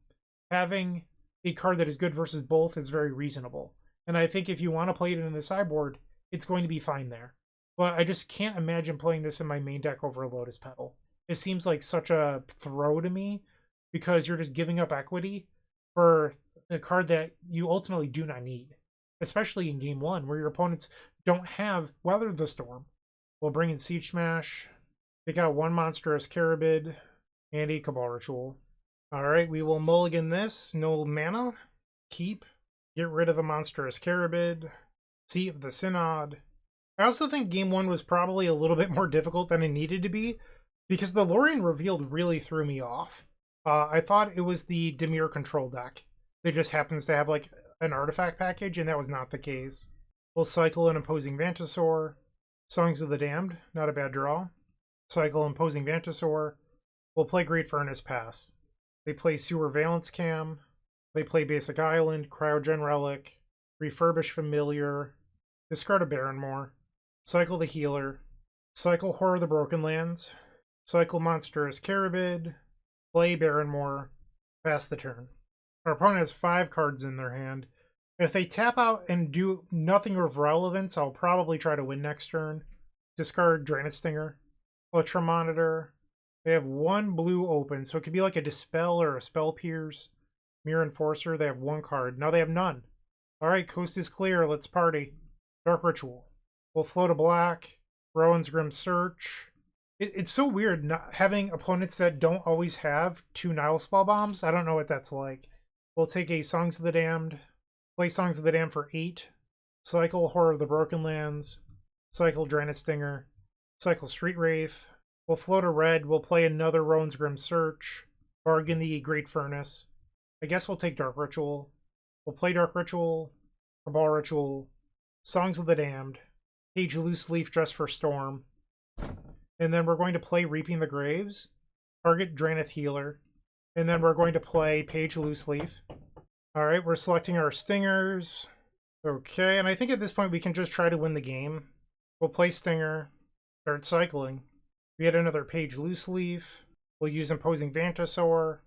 having a card that is good versus both is very reasonable. And I think if you want to play it in the sideboard, it's going to be fine there. But I just can't imagine playing this in my main deck over a Lotus Petal. It seems like such a throw to me because you're just giving up equity for a card that you ultimately do not need. Especially in game 1 where your opponents don't have Weather the Storm. We'll bring in Siege Smash. Take out one Monstrous Carabid and a Cabal Ritual. Alright, we will mulligan this. No mana. Keep. Get rid of the Monstrous Carabid. Seat of the Synod. I also think game 1 was probably a little bit more difficult than it needed to be because the Lorien Revealed really threw me off. I thought it was the Dimir control deck. It just happens to have like an artifact package, and that was not the case. We'll cycle an Imposing Vantasaur. Songs of the Damned, not a bad draw. Cycle Imposing Vantasaur. We'll play Great Furnace, pass. They play Sewer Valence Cam. They play Basic Island, Cryogen Relic, Refurbish Familiar, discard a Barrenmore, cycle the Healer, cycle Horror of the Broken Lands, cycle Monstrous Carabid, play Barrenmore, pass the turn. Our opponent has 5 cards in their hand. If they tap out and do nothing of relevance, I'll probably try to win next turn. Discard Drannith Stinger, Ultra Monitor. They have 1 blue open, so it could be like a Dispel or a Spell Pierce. Mirror Enforcer, they have 1 card. Now they have none. Alright, coast is clear. Let's party. Dark Ritual. We'll float a black. Rowan's Grim Search. It's so weird not having opponents that don't always have 2 Nile Spell Bombs. I don't know what that's like. We'll take a Songs of the Damned. Play Songs of the Damned for 8. Cycle Horror of the Broken Lands. Cycle Drannith Stinger. Cycle Street Wraith. We'll float a red. We'll play another Rowan's Grim Search. Bargain the Great Furnace. I guess we'll take Dark Ritual. We'll play Dark Ritual, Cabal Ritual, Songs of the Damned, Page Loose Leaf just for Storm. And then we're going to play Reaping the Graves, target Drannith Healer, and then we're going to play Page Loose Leaf. Alright, we're selecting our Stingers. Okay, and I think at this point we can just try to win the game. We'll play Stinger, start cycling. We had another Page Loose Leaf. We'll use Imposing Vantasaur.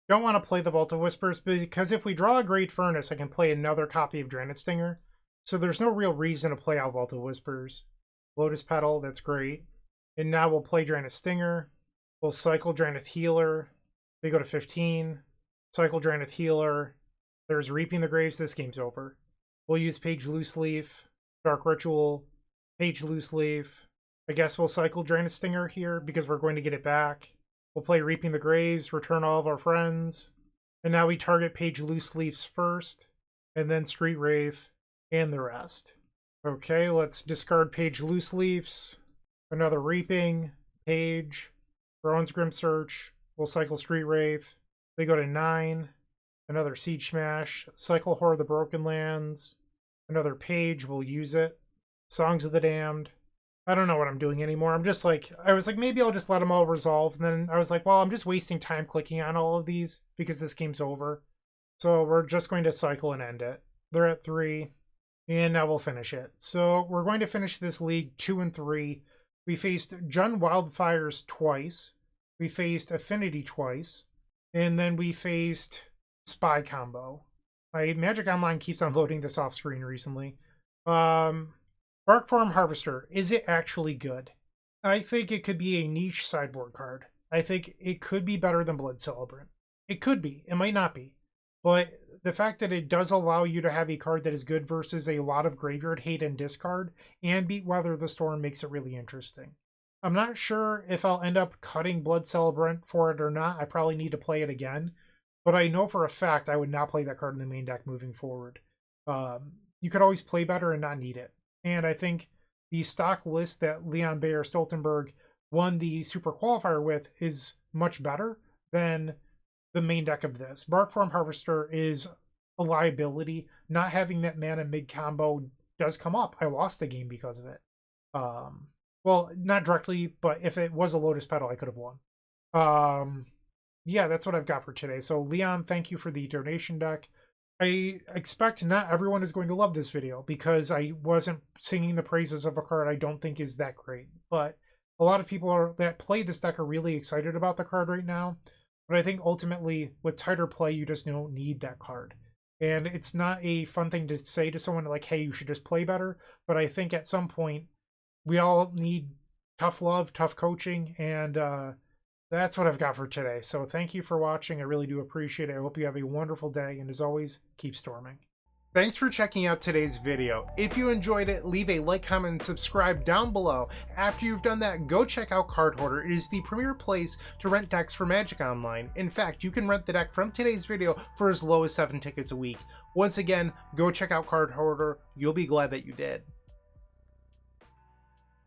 Don't want to play the Vault of Whispers because if we draw a Great Furnace, I can play another copy of Drannith Stinger. So there's no real reason to play out Vault of Whispers. Lotus Petal, that's great. And now we'll play Drannith Stinger. We'll cycle Drannith Healer. They go to 15. Cycle Drannith Healer. There's Reaping the Graves. This game's over. We'll use Page Loose Leaf. Dark Ritual. Page Loose Leaf. I guess we'll cycle Drannith Stinger here because we're going to get it back. We'll play Reaping the Graves, return all of our friends. And now we target Page Loose Leaves first, and then Street Wraith, and the rest. Okay, let's discard Page Loose Leaves. Another Reaping, Page, Rowan's Grim Search. We'll cycle Street Wraith. They go to 9. Another Siege Smash. Cycle Horror of the Broken Lands. Another Page, we'll use it. Songs of the Damned. I don't know what I'm doing anymore. I'm just like, I was like, maybe I'll just let them all resolve. And then I was like, well, I'm just wasting time clicking on all of these because this game's over. So we're just going to cycle and end it. They're at 3. And now we'll finish it. So we're going to finish this league 2 and 3. We faced Jund Wildfires twice. We faced Affinity twice. And then we faced Spy Combo. My Magic Online keeps on loading this off screen recently. Barkform Harvester. Is it actually good? I think it could be a niche sideboard card. I think it could be better than Blood Celebrant. It could be. It might not be. But the fact that it does allow you to have a card that is good versus a lot of graveyard hate and discard and beat Weather the Storm makes it really interesting. I'm not sure if I'll end up cutting Blood Celebrant for it or not. I probably need to play it again. But I know for a fact I would not play that card in the main deck moving forward. You could always play better and not need it. And I think the stock list that Leon Bayer Stoltenberg won the Super Qualifier with is much better than the main deck of this. Barkform Harvester is a liability. Not having that mana mid-combo does come up. I lost the game because of it. Well, not directly, but if it was a Lotus Petal, I could have won. Yeah, that's what I've got for today. So, Leon, thank you for the donation deck. I expect not everyone is going to love this video because I wasn't singing the praises of a card I don't think is that great. But a lot of people that play this deck are really excited about the card right now. But I think ultimately, with tighter play, you just don't need that card. And it's not a fun thing to say to someone like, hey, you should just play better. But I think at some point, we all need tough love, tough coaching, and that's what I've got for today. So thank you for watching. I really do appreciate it. I hope you have a wonderful day, and as always, keep storming. Thanks for checking out today's video. If you enjoyed it, leave a like, comment, and subscribe down below. After you've done that, go check out Card Hoarder. It is the premier place to rent decks for Magic Online. In fact, you can rent the deck from today's video for as low as 7 tickets a week. Once again, go check out Card Hoarder. You'll be glad that you did.